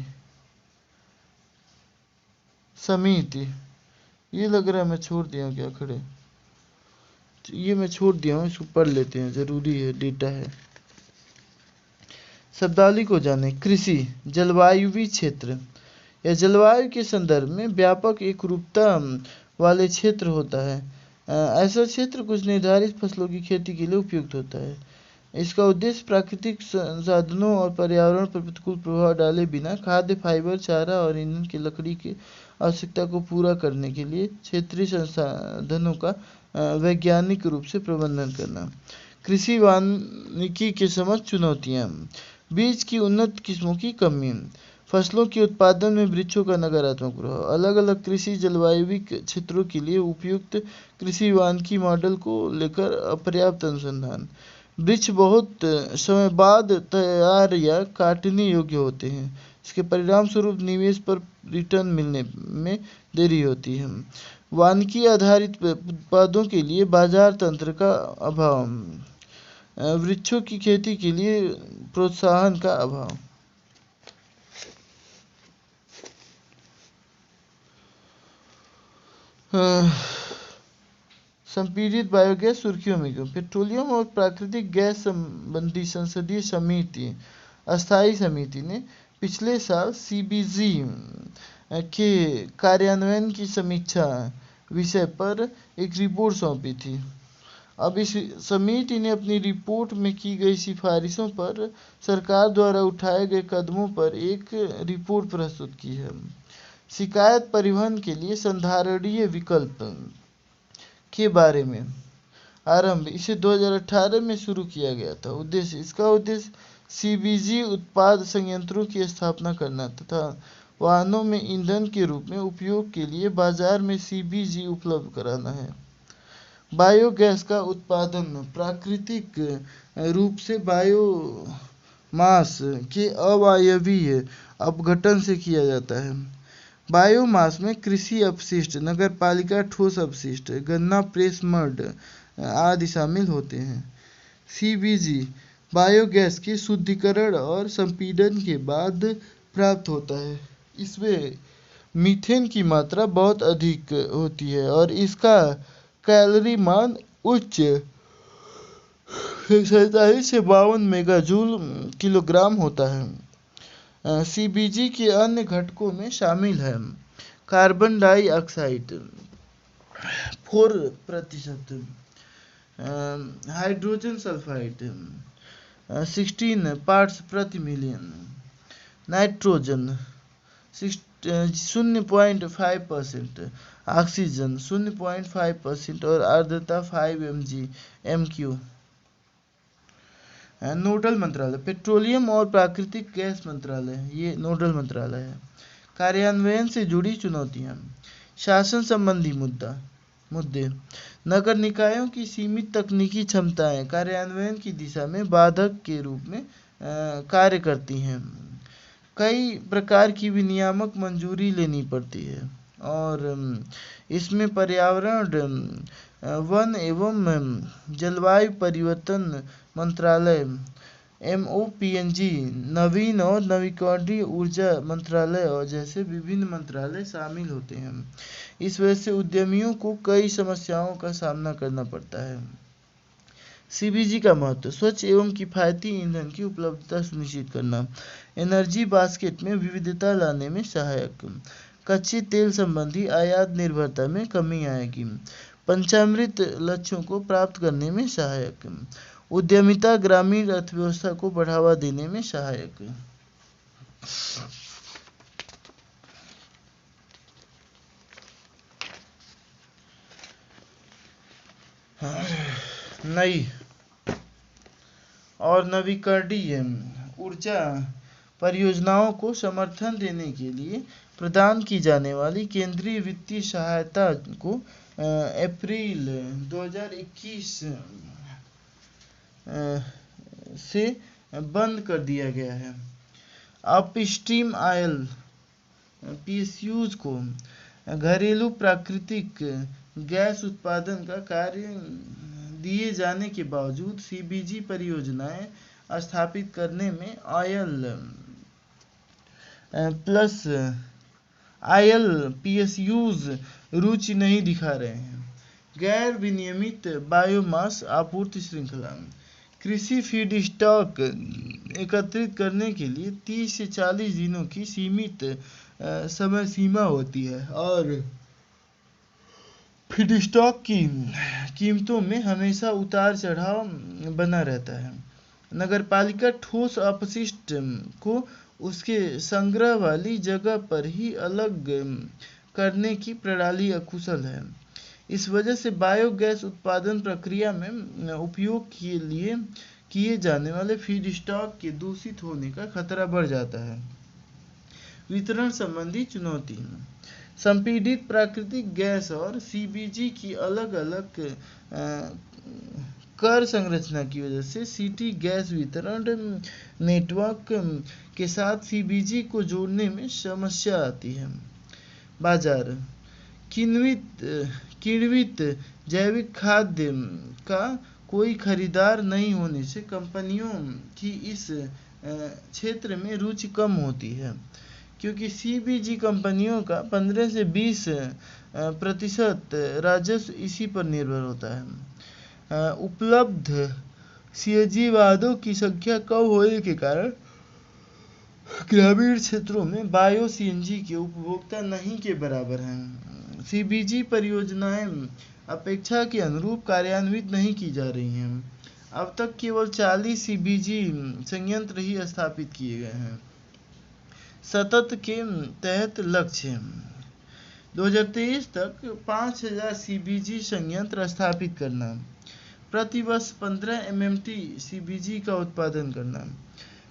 समिति, ये लग रहा है मैं छोड़ दिया हूँ क्या खड़े, ये मैं छोड़ दिया हूँ, इसको पढ़ लेते हैं, जरूरी है, डेटा है। शब्दावली को जाने। कृषि जलवायुवी क्षेत्र या जलवायु के संदर्भ में व्यापक एकरूपता वाले क्षेत्र होता है। ऐसा क्षेत्र कुछ निर्धारित फसलों की खेती के लिए उपयुक्त होता है। इसका उद्देश्य प्राकृतिक संसाधनों और पर्यावरण पर प्रतिकूल प्रभाव डाले बिना खाद्य, फाइबर, चारा और ईंधन की लकड़ी की आवश्यकता को पूरा करने के लिए क्षेत्रीय संसाधनों का वैज्ञानिक रूप से प्रबंधन करना। कृषि वानिकी के समस्त चुनौतियाँ: बीज की उन्नत किस्मों की कमी, फसलों के उत्पादन में वृक्षों का नकारात्मक प्रभाव, अलग अलग कृषि जलवायुविक क्षेत्रों के लिए उपयुक्त कृषि वानिकी मॉडल को लेकर अपर्याप्त अनुसंधान, वृक्ष बहुत समय बाद तैयार या काटने योग्य होते हैं, इसके परिणाम स्वरूप निवेश पर रिटर्न मिलने में देरी होती है, वानिकी आधारित उत्पादों के लिए बाजार तंत्र का अभाव, वृक्षों की खेती के लिए प्रोत्साहन का अभाव। संपीड़ित बायोगैस सुर्खियों में क्यों? पेट्रोलियम और प्राकृतिक गैस संबंधी संसदीय समिति, अस्थायी समिति ने पिछले साल सीबीजी के कार्यान्वयन की समीक्षा विषय पर एक रिपोर्ट सौंपी थी। अब इस समिति ने अपनी रिपोर्ट में की गई सिफारिशों पर सरकार द्वारा उठाए गए कदमों पर एक रिपोर्ट प्रस्तुत की है। शिकायत परिवहन के लिए संधारणीय विकल्प के बारे में आरंभ इसे 2018 में शुरू किया गया था। इसका उद्देश्य सीबीजी उत्पाद संयंत्रों की स्थापना करना तथा वाहनों में ईंधन के रूप में उपयोग के लिए बाजार में सीबीजी उपलब्ध कराना है। बायोगैस का उत्पादन प्राकृतिक रूप से बायोमास के अवायवीय अपघटन से किया जाता है। बायोमास में कृषि अपशिष्ट, नगरपालिका ठोस अपशिष्ट, गन्ना प्रेस मड आदि शामिल होते हैं। सीबीजी बायोगैस के शुद्धिकरण और संपीड़न के बाद प्राप्त होता है। इसमें मीथेन की मात्रा बहुत अधिक होती है और इसका कैलोरी मान उच्च 47 से 52 मेगाजूल किलोग्राम होता है। सीबीजी के अन्य घटकों में शामिल है carbon dioxide 4%, hydrogen sulphide 16 parts प्रति मिलियन, नाइट्रोजन 0.5%, ऑक्सीजन 0.5% और आर्द्रता 5 mg/m3। नोडल मंत्रालय पेट्रोलियम और प्राकृतिक गैस मंत्रालय, ये नोडल मंत्रालय है। कार्यान्वयन से जुड़ी चुनौतियां, शासन संबंधी मुद्दे, नगर निकायों की सीमित तकनीकी क्षमताएं कार्यान्वयन की दिशा में बाधक के रूप में कार्य करती हैं। कई प्रकार की विनियामक मंजूरी लेनी पड़ती है और इसमें पर्यावरण, वन एवं जलवायु परिवर्तन मंत्रालय MOPNG, नवीन और नवीकरणीय ऊर्जा मंत्रालय और जैसे विभिन्न मंत्रालय शामिल होते हैं। इस वजह से उद्यमियों को कई समस्याओं का सामना करना पड़ता है। सीबीजी का महत्व, स्वच्छ एवं किफायती ईंधन की उपलब्धता सुनिश्चित करना, एनर्जी बास्केट में विविधता लाने में सहायक, कच्चे तेल संबंधी आयात निर्भरता में कमी आएगी, पंचामृत लक्ष्यों को प्राप्त करने में सहायक, उद्यमिता ग्रामीण अर्थव्यवस्था को बढ़ावा देने में सहायक। नई और नवीकरणीय ऊर्जा परियोजनाओं को समर्थन देने के लिए प्रदान की जाने वाली केंद्रीय वित्तीय सहायता को अप्रैल 2021 से बंद कर दिया गया है। अपस्ट्रीम ऑयल PSUs को घरेलू प्राकृतिक गैस उत्पादन का कार्य दिए जाने के बावजूद सीबीजी परियोजनाएं स्थापित करने में PSUs रुचि नहीं दिखा रहे हैं। गैर विनियमित बायोमास आपूर्ति श्रृंखला, कृषि फीड स्टॉक एकत्रित करने के लिए 30 से 40 दिनों की सीमित समय सीमा होती है और फीडस्टॉक की कीमतों में हमेशा उतार चढ़ाव बना रहता है। नगरपालिका ठोस अपशिष्ट को उसके संग्रह वाली जगह पर ही अलग करने की प्रणाली अकुशल है। इस वजह से बायोगैस उत्पादन प्रक्रिया में उपयोग के लिए किए जाने वाले फीडस्टॉक के दूषित होने का खतरा बढ़ जाता है। वितरण संबंधी चुनौती, संपीड़ित प्राकृतिक गैस और सीबीजी की अलग अलग कर संरचना की वजह से सिटी गैस वितरण नेटवर्क के साथ सीबीजी को जोड़ने में समस्या आती है। बाजार, किण्वित जैविक खाद्य का कोई खरीदार नहीं होने से कंपनियों की इस क्षेत्र में रुचि कम होती है, क्योंकि सीबीजी कंपनियों का 15 से 20% राजस्व इसी पर निर्भर होता है। उपलब्ध सीएनजी वाहनों की संख्या कम होने के कारण ग्रामीण क्षेत्रों में बायो सीएनजी के उपभोक्ता नहीं के बराबर हैं। सीबीजी परियोजनाएं अपेक्षा के अनुरूप कार्यान्वित नहीं की जा रही हैं। अब तक केवल 40 सीबीजी संयंत्र ही स्थापित किए गए हैं। सतत के तहत लक्ष्य 2023 तक 5000 सीबीजी संयंत्र स्थापित करना, प्रतिवर्ष 15 एमएमटी सीबीजी का उत्पादन करना,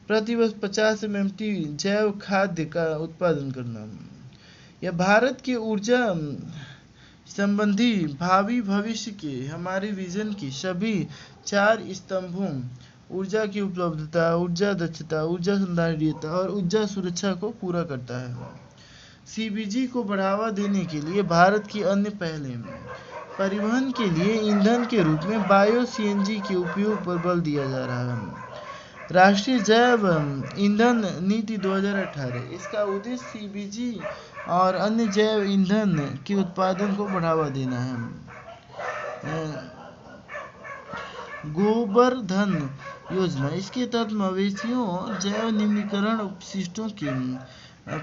प्रतिवर्ष 50 एमएमटी जैव खाद्य का उत्पादन करना। यह भारत के ऊर्जा संबंधी भावी भविष्य के हमारे विजन की सभी 4 स्तंभों ऊर्जा की उपलब्धता, ऊर्जा दक्षता, ऊर्जा संधारणीयता और ऊर्जा सुरक्षा को पूरा करता है। सीबीजी को बढ़ावा देने के लिए भारत की अन्य पहलें परिवहन के लिए ईंधन के रूप में बायो सीएनजी के उपयोग पर बल दिया जा रहा है। राष्ट्रीय जैव ईंधन नीति 2018, इसका उद्देश्य सीबीजी और अन्य जैव ईंधन के उत्पादन को बढ़ावा देना है। गोबर्धन योजना, इसके तहत मवेशियों और जैव निम्नीकरण अपशिष्टों के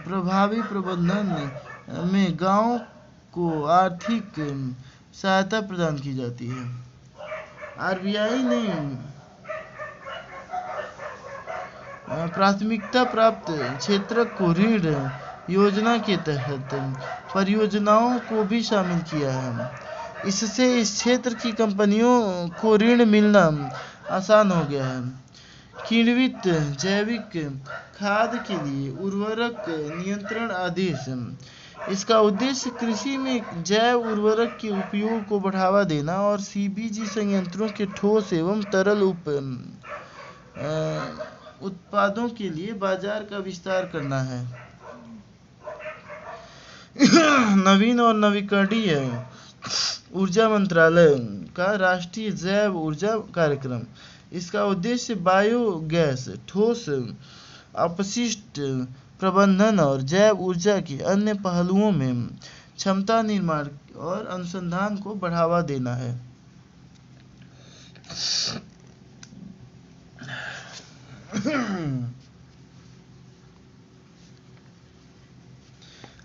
प्रभावी प्रबंधन में गांवों को आर्थिक सहायता प्रदान की जाती है। आरबीआई ने प्राथमिकता प्राप्त क्षेत्र को ऋण योजना के तहत परियोजनाओं को भी शामिल किया है। इससे इस क्षेत्र की कंपनियों को ऋण मिलना आसान हो गया है। किण्वित जैविक खाद के लिए उर्वरक नियंत्रण आदेश, इसका उद्देश्य कृषि में जैव उर्वरक के उपयोग को बढ़ावा देना और सीबीजी संयंत्रों के ठोस एवं तरल उत्पादों के लिए बाजार का विस्तार करना है। नवीन और नवीकरणीय ऊर्जा मंत्रालय का राष्ट्रीय जैव ऊर्जा कार्यक्रम, इसका उद्देश्य बायोगैस, ठोस अपशिष्ट प्रबंधन और जैव ऊर्जा के अन्य पहलुओं में क्षमता निर्माण और अनुसंधान को बढ़ावा देना है।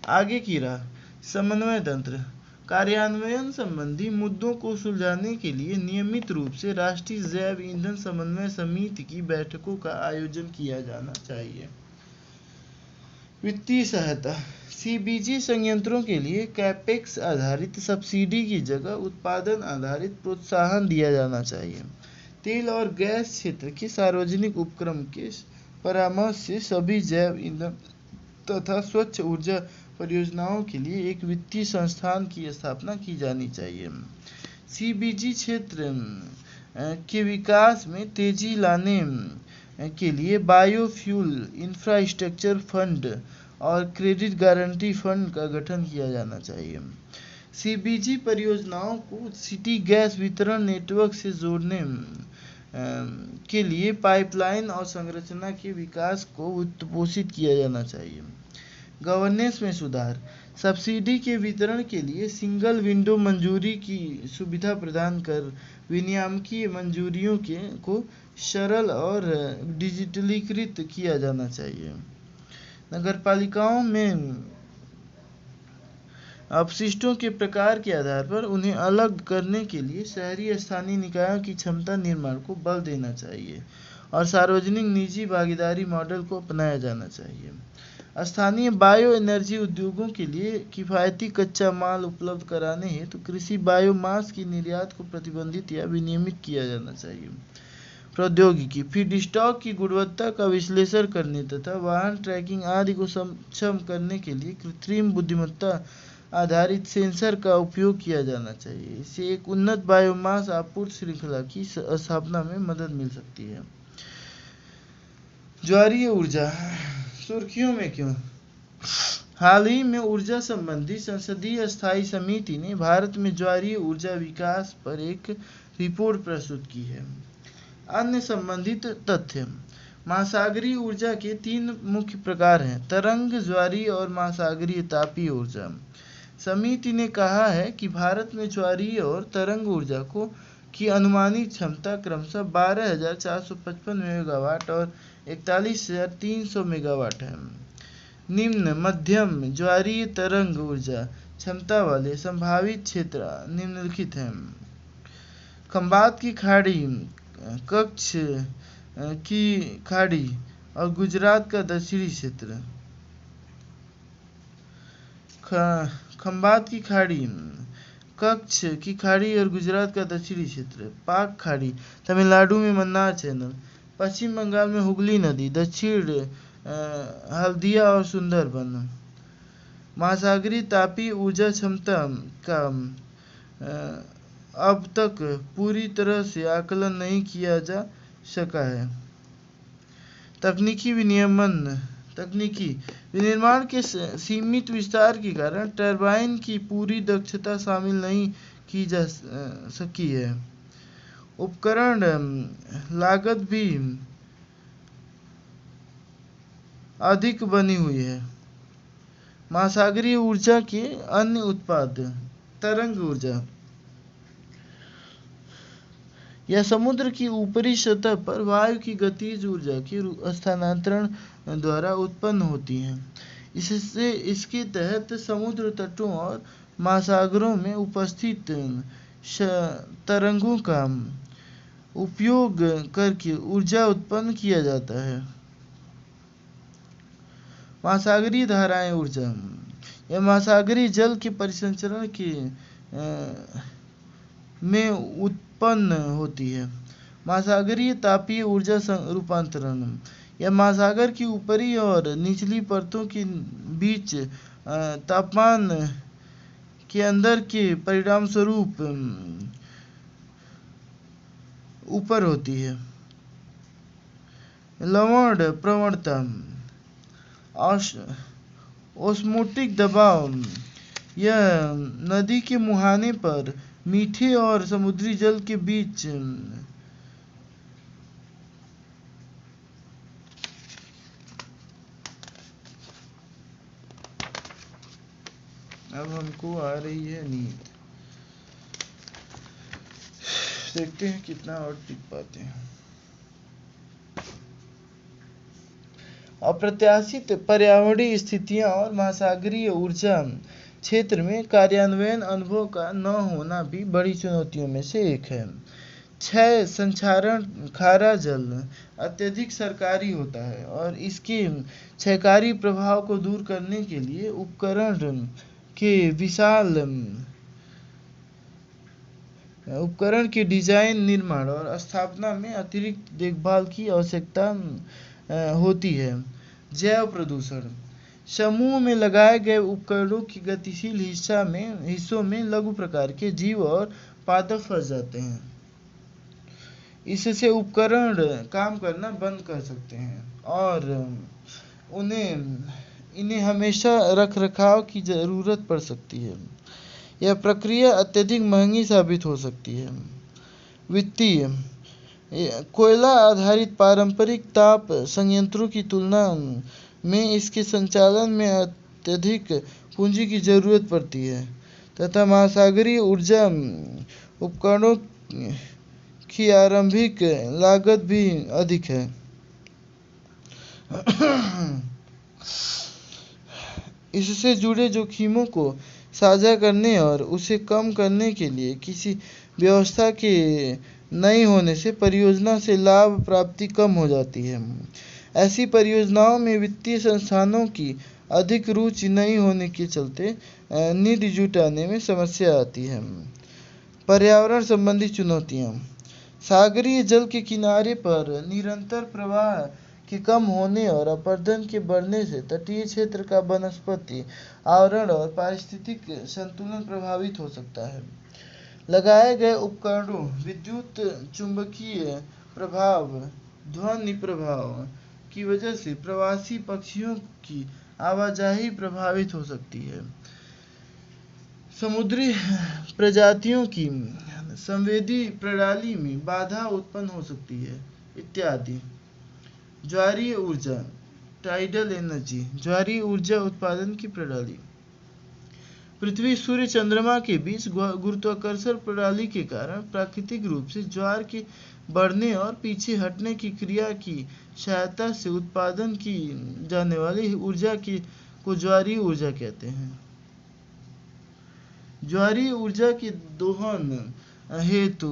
आगे की राह समन्वय तंत्र। कार्यान्वयन संबंधी मुद्दों को सुलझाने के लिए नियमित रूप से राष्ट्रीय जैव ईंधन समन्वय समिति की बैठकों का आयोजन किया जाना चाहिए। वित्तीय सहायता, सीबीजी संयंत्रों के लिए कैपेक्स आधारित सब्सिडी की जगह उत्पादन आधारित प्रोत्साहन दिया जाना चाहिए। तेल और गैस क्षेत्र के सार्वजनिक उपक्रम के परामर्श से सभी जैव ईंधन तथा स्वच्छ ऊर्जा परियोजनाओं के लिए एक वित्तीय संस्थान की स्थापना की जानी चाहिए। सीबीजी क्षेत्र के विकास में तेजी लाने के लिए बायोफ्यूल इंफ्रास्ट्रक्चर फंड और क्रेडिट गारंटी फंड का गठन किया जाना चाहिए। सीबीजी परियोजनाओं को सिटी गैस वितरण नेटवर्क से जोड़ने के लिए पाइपलाइन और संरचना के विकास को उत्पोषित किया जाना चाहिए। गवर्नेंस में सुधार, सब्सिडी के वितरण के लिए सिंगल विंडो मंजूरी की सुविधा प्रदान कर विनियामकीय मंजूरियों को सरल और डिजिटलीकृत किया जाना चाहिए। नगरपालिकाओं में अपशिष्टों के प्रकार के आधार पर उन्हें अलग करने के लिए शहरी स्थानीय निकायों की क्षमता निर्माण को बल देना चाहिए और सार्वजनिक निजी भागीदारी मॉडल को अपनाया जाना चाहिए। स्थानीय बायो एनर्जी उद्योगों के लिए किफ़ायती कच्चा माल उपलब्ध कराने हेतु कृषि बायोमास की निर्यात को प्रतिबंधित या विनियमित किया जाना चाहिए। प्रौद्योगिकी, फीडस्टॉक की गुणवत्ता का विश्लेषण करने तथा वाहन ट्रैकिंग आदि को सक्षम करने के लिए कृत्रिम बुद्धिमत्ता आधारित सेंसर का उपयोग किया जाना चाहिए। इससे एक उन्नत बायोमास आपूर्ति श्रृंखला की स्थापना में मदद मिल सकती है। ज्वारीय ऊर्जा सुर्खियों में क्यों? हाल ही में ऊर्जा संबंधी संसदीय स्थायी समिति ने भारत में ज्वारीय ऊर्जा विकास पर एक रिपोर्ट प्रस्तुत की है। अन्य संबंधित तथ्य। महासागरीय ऊर्जा के 3 मुख्य प्रकार हैं: तरंग, ज्वारीय और महासागरीय तापीय ऊर्जा। समिति ने कहा है कि भारत में ज्वारीय और तरंग ऊर्जा की अनुमानित क्षमता क्रमशः 12,455 मेगावाट और 41,300 मेगावाट है। निम्न मध्यम ज्वारीय तरंग ऊर्जा क्षमता वाले संभावित क्षेत्र निम्नलिखित हैं: खंबात की खाड़ी, कच्छ की खाड़ी और गुजरात का दक्षिणी क्षेत्र। खंबात की खाड़ी, कच्छ की खाड़ी और गुजरात का दक्षिणी क्षेत्र। पाक खाड़ी, तमिलनाडु में मन्नार चैनल, पश्चिम बंगाल में हुगली नदी, दक्षिण हल्दिया और सुंदरबन। महासागरीय तापीय ऊर्जा क्षमता का अब तक पूरी तरह से आकलन नहीं किया जा सका है। तकनीकी विनिर्माण के सीमित विस्तार के कारण टरबाइन की पूरी दक्षता शामिल नहीं की जा सकी है। उपकरण लागत भी अधिक बनी हुई है। महासागरीय ऊर्जा के अन्य उत्पाद। तरंग ऊर्जा, यह समुद्र की ऊपरी सतह पर वायु की गतिज ऊर्जा के स्थानांतरण द्वारा उत्पन्न होती है। इसके तहत समुद्र तटों और महासागरों में उपस्थित तरंगों का उपयोग करके ऊर्जा उत्पन्न किया जाता है। महासागरीय धाराएं ऊर्जा, यह महासागरीय जल के परिसंचरण में उत्पन्न होती है। महासागरीय तापीय ऊर्जा रूपांतरण, यह महासागर की ऊपरी और निचली परतों के बीच तापमान के अंतर के परिणामस्वरूप ऊपर होती है। लवण प्रवणता, ओस्मोटिक दबाव, यह नदी के मुहाने पर मीठे और समुद्री जल के बीच अब हमको आ रही है नींद। देखते हैं कितना और टिक पाते हैं। अप्रत्याशित पर्यावरणीय स्थितियां और महासागरीय ऊर्जा क्षेत्र में कार्यान्वयन अनुभव का न होना भी बड़ी चुनौतियों में से एक है। क्षय संक्षारण, खारा जल अत्यधिक क्षारकारी होता है और इसके क्षयकारी प्रभाव को दूर करने के लिए उपकरण के डिजाइन, निर्माण और स्थापना में अतिरिक्त देखभाल की आवश्यकता होती है। जैव प्रदूषण, समूह में लगाए गए उपकरणों की गतिशील हिस्सों में लघु प्रकार के जीव और पादप फंस जाते हैं। इससे उपकरण काम करना बंद कर सकते हैं और इन्हें हमेशा रखरखाव की जरूरत पड़ सकती है। यह प्रक्रिया अत्यधिक महंगी साबित हो सकती है। वित्तीय, कोयला आधारित पारंपरिक ताप संयंत्रों की तुलना में इसके संचालन में अत्यधिक पूंजी की जरूरत पड़ती है तथा महासागरीय ऊर्जा उपकरणों की आरंभिक लागत भी अधिक है। इससे जुड़े जोखिमों को साझा करने और उसे कम करने के लिए किसी व्यवस्था के नहीं होने से परियोजना से लाभ प्राप्ति कम हो जाती है। ऐसी परियोजनाओं में वित्तीय संस्थानों की अधिक रुचि नहीं होने के चलते निधि जुटाने में समस्या आती है। पर्यावरण संबंधी चुनौतियाँ, सागरीय जल के किनारे पर निरंतर प्रवाह के कम होने और अपरदन के बढ़ने से तटीय क्षेत्र का वनस्पति आवरण और पारिस्थितिक संतुलन प्रभावित हो सकता है। लगाए गए उपकरणों, विद्युत चुंबकीय प्रभाव, ध्वनि प्रभाव की वजह से प्रवासी पक्षियों की आवाजाही प्रभावित हो सकती है। समुद्री प्रजातियों की संवेदी प्रणाली में बाधा उत्पन्न हो सकती है इत्यादि। ज्वारीय ऊर्जा, टाइडल एनर्जी, ज्वारीय ऊर्जा उत्पादन की प्रणाली। पृथ्वी, सूर्य, चंद्रमा के बीच गुरुत्वाकर्षण प्रणाली के कारण प्राकृतिक रूप से ज्वार के बढ़ने और पीछे हटने की क्रिया की सहायता से उत्पादन की जाने वाली ऊर्जा को ज्वारीय ऊर्जा कहते हैं। ज्वारीय ऊर्जा के दोहन हेतु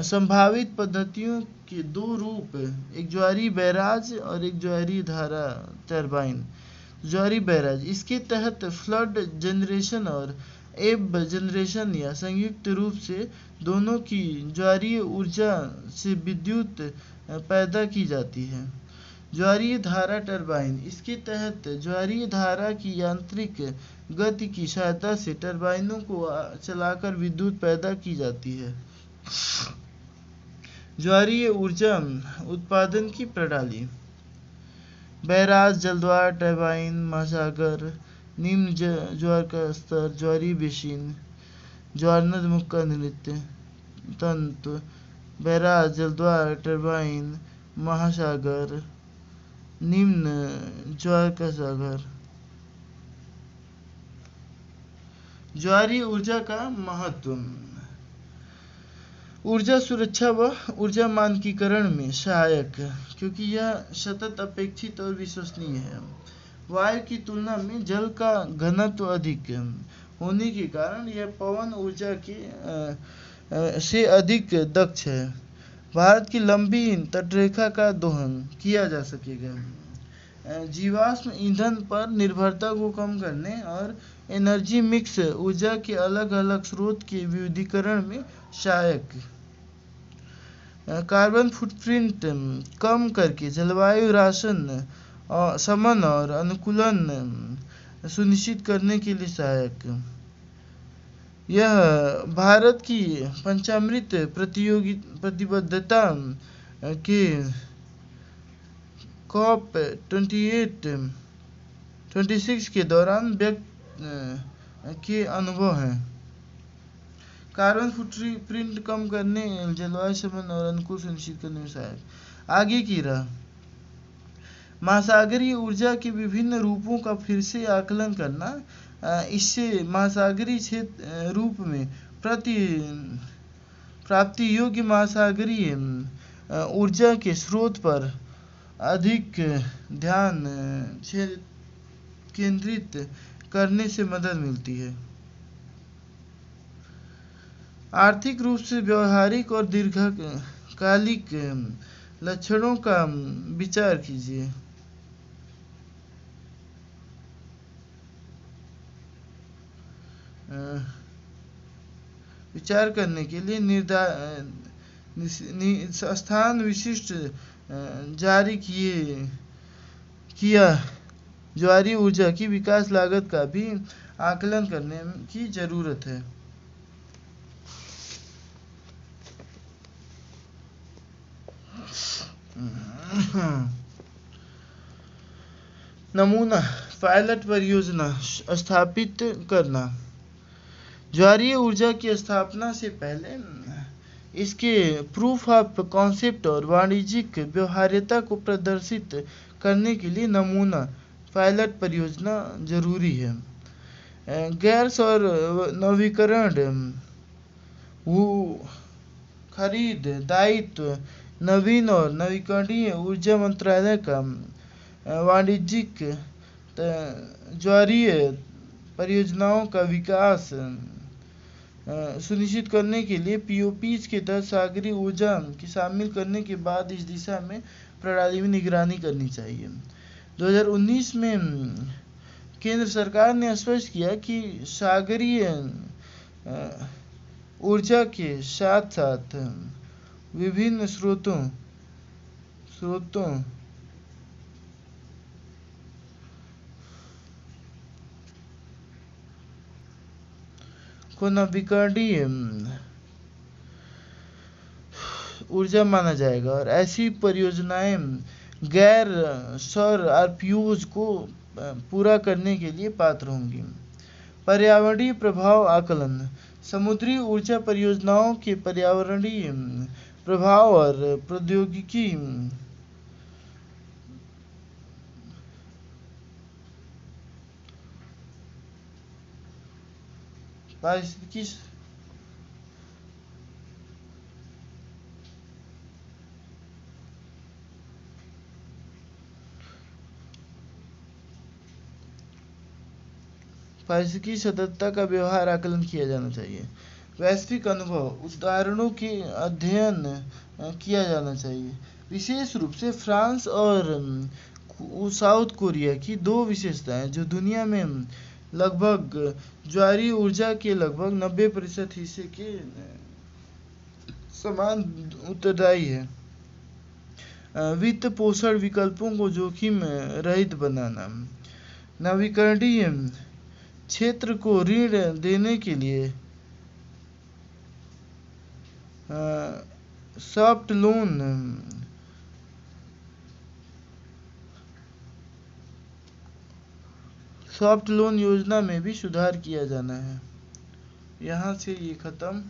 संभावित पद्धतियों के दो रूप, एक ज्वारीय बैराज और एक ज्वारीय धारा टरबाइन। ज्वारीय बैराज, इसके तहत फ्लड जनरेशन और एब जनरेशन या संयुक्त रूप से दोनों की ज्वारीय ऊर्जा से विद्युत पैदा की जाती है। ज्वारीय धारा टरबाइन, इसके तहत ज्वारीय धारा की यांत्रिक गति की सहायता से टरबाइनों को चलाकर विद्युत पैदा की जाती है। ज्वारीय ऊर्जा उत्पादन की प्रणाली। बैराज, जलद्वार, टरबाइन, महासागर, निम्न ज्वार का स्तर, ज्वारीय बेसिन, ज्वारनद का नृत्य तंत्र, बैराज, जलद्वार, टरबाइन, महासागर, निम्न ज्वार का सागर। ज्वारीय ऊर्जा का महत्व। ऊर्जा सुरक्षा व ऊर्जा मानकीकरण में सहायक, क्योंकि यह सतत, अपेक्षित और विश्वसनीय है। वायु की तुलना में जल का घनत्व अधिक होने के कारण यह पवन ऊर्जा से अधिक दक्ष है। भारत की लंबी तटरेखा का दोहन किया जा सकेगा। जीवाश्म ईंधन पर निर्भरता को कम करने और एनर्जी मिक्स ऊर्जा के अलग अलग स्रोत के विविधीकरण में सहायक। कार्बन फुटप्रिंट कम करके जलवायु राशन शमन और अनुकूलन सुनिश्चित करने के लिए सहायक। यह भारत की पंचामृत प्रतिबद्धता के COP 26 के दौरान व्यक्त के अनुभव हैं। कार्बन फुटप्रिंट कम करने, जलवायु शमन और अनुकूल सुनिश्चित करने में सहायक। आगे की राह। महासागरीय ऊर्जा के विभिन्न रूपों का फिर से आकलन करना, इससे महासागरीय क्षेत्र रूप में प्राप्ति योग्य महासागरीय ऊर्जा के स्रोत पर अधिक ध्यान केंद्रित करने से मदद मिलती है। आर्थिक रूप से व्यवहारिक और दीर्घकालिक लक्षणों का विचार कीजिए। विचार करने के लिए स्थान विशिष्ट जारी किया ज्वारीय ऊर्जा की विकास लागत का भी आकलन करने की जरूरत है। नमूना पायलट परियोजना स्थापित करना। ज्वारीय ऊर्जा की स्थापना से पहले इसके प्रूफ ऑफ कॉन्सेप्ट और वाणिज्यिक व्यवहार्यता को प्रदर्शित करने के लिए नमूना पायलट परियोजना जरूरी है। गैर सौर नवीकरण खरीद दायित्व नवीन और नवीकरणीय ऊर्जा मंत्रालय का वाणिज्यिक ज्वारीय परियोजनाओं का विकास सुनिश्चित करने के लिए POPs के तहत सागरीय ऊर्जा की शामिल करने के बाद इस दिशा में प्रणाली में निगरानी करनी चाहिए। 2019 में केंद्र सरकार ने स्पष्ट किया कि सागरीय ऊर्जा के साथ साथ विभिन्न स्रोतों को नवीकरणीय ऊर्जा माना जाएगा और ऐसी परियोजनाएं गैर सौर RPOs को पूरा करने के लिए पात्र होंगी। पर्यावरणीय प्रभाव आकलन, समुद्री ऊर्जा परियोजनाओं के पर्यावरणीय प्रभाव और प्रौद्योगिकी पारिस्थितिकी पारिस्थितिकी सततता का व्यवहार आकलन किया जाना चाहिए। वैश्विक अनुभव उदाहरणों के अध्ययन किया जाना चाहिए। विशेष रूप से फ्रांस और साउथ कोरिया की दो विशेषताएं जो दुनिया में लगभग ज्वारीय ऊर्जा के लगभग 90% हिस्से के समान उत्तरदायी है। वित्त पोषण विकल्पों को जोखिम रहित बनाना, नवीकरणीय क्षेत्र को ऋण देने के लिए सॉफ्ट लोन योजना में भी सुधार किया जाना है। यहाँ से ये खत्म।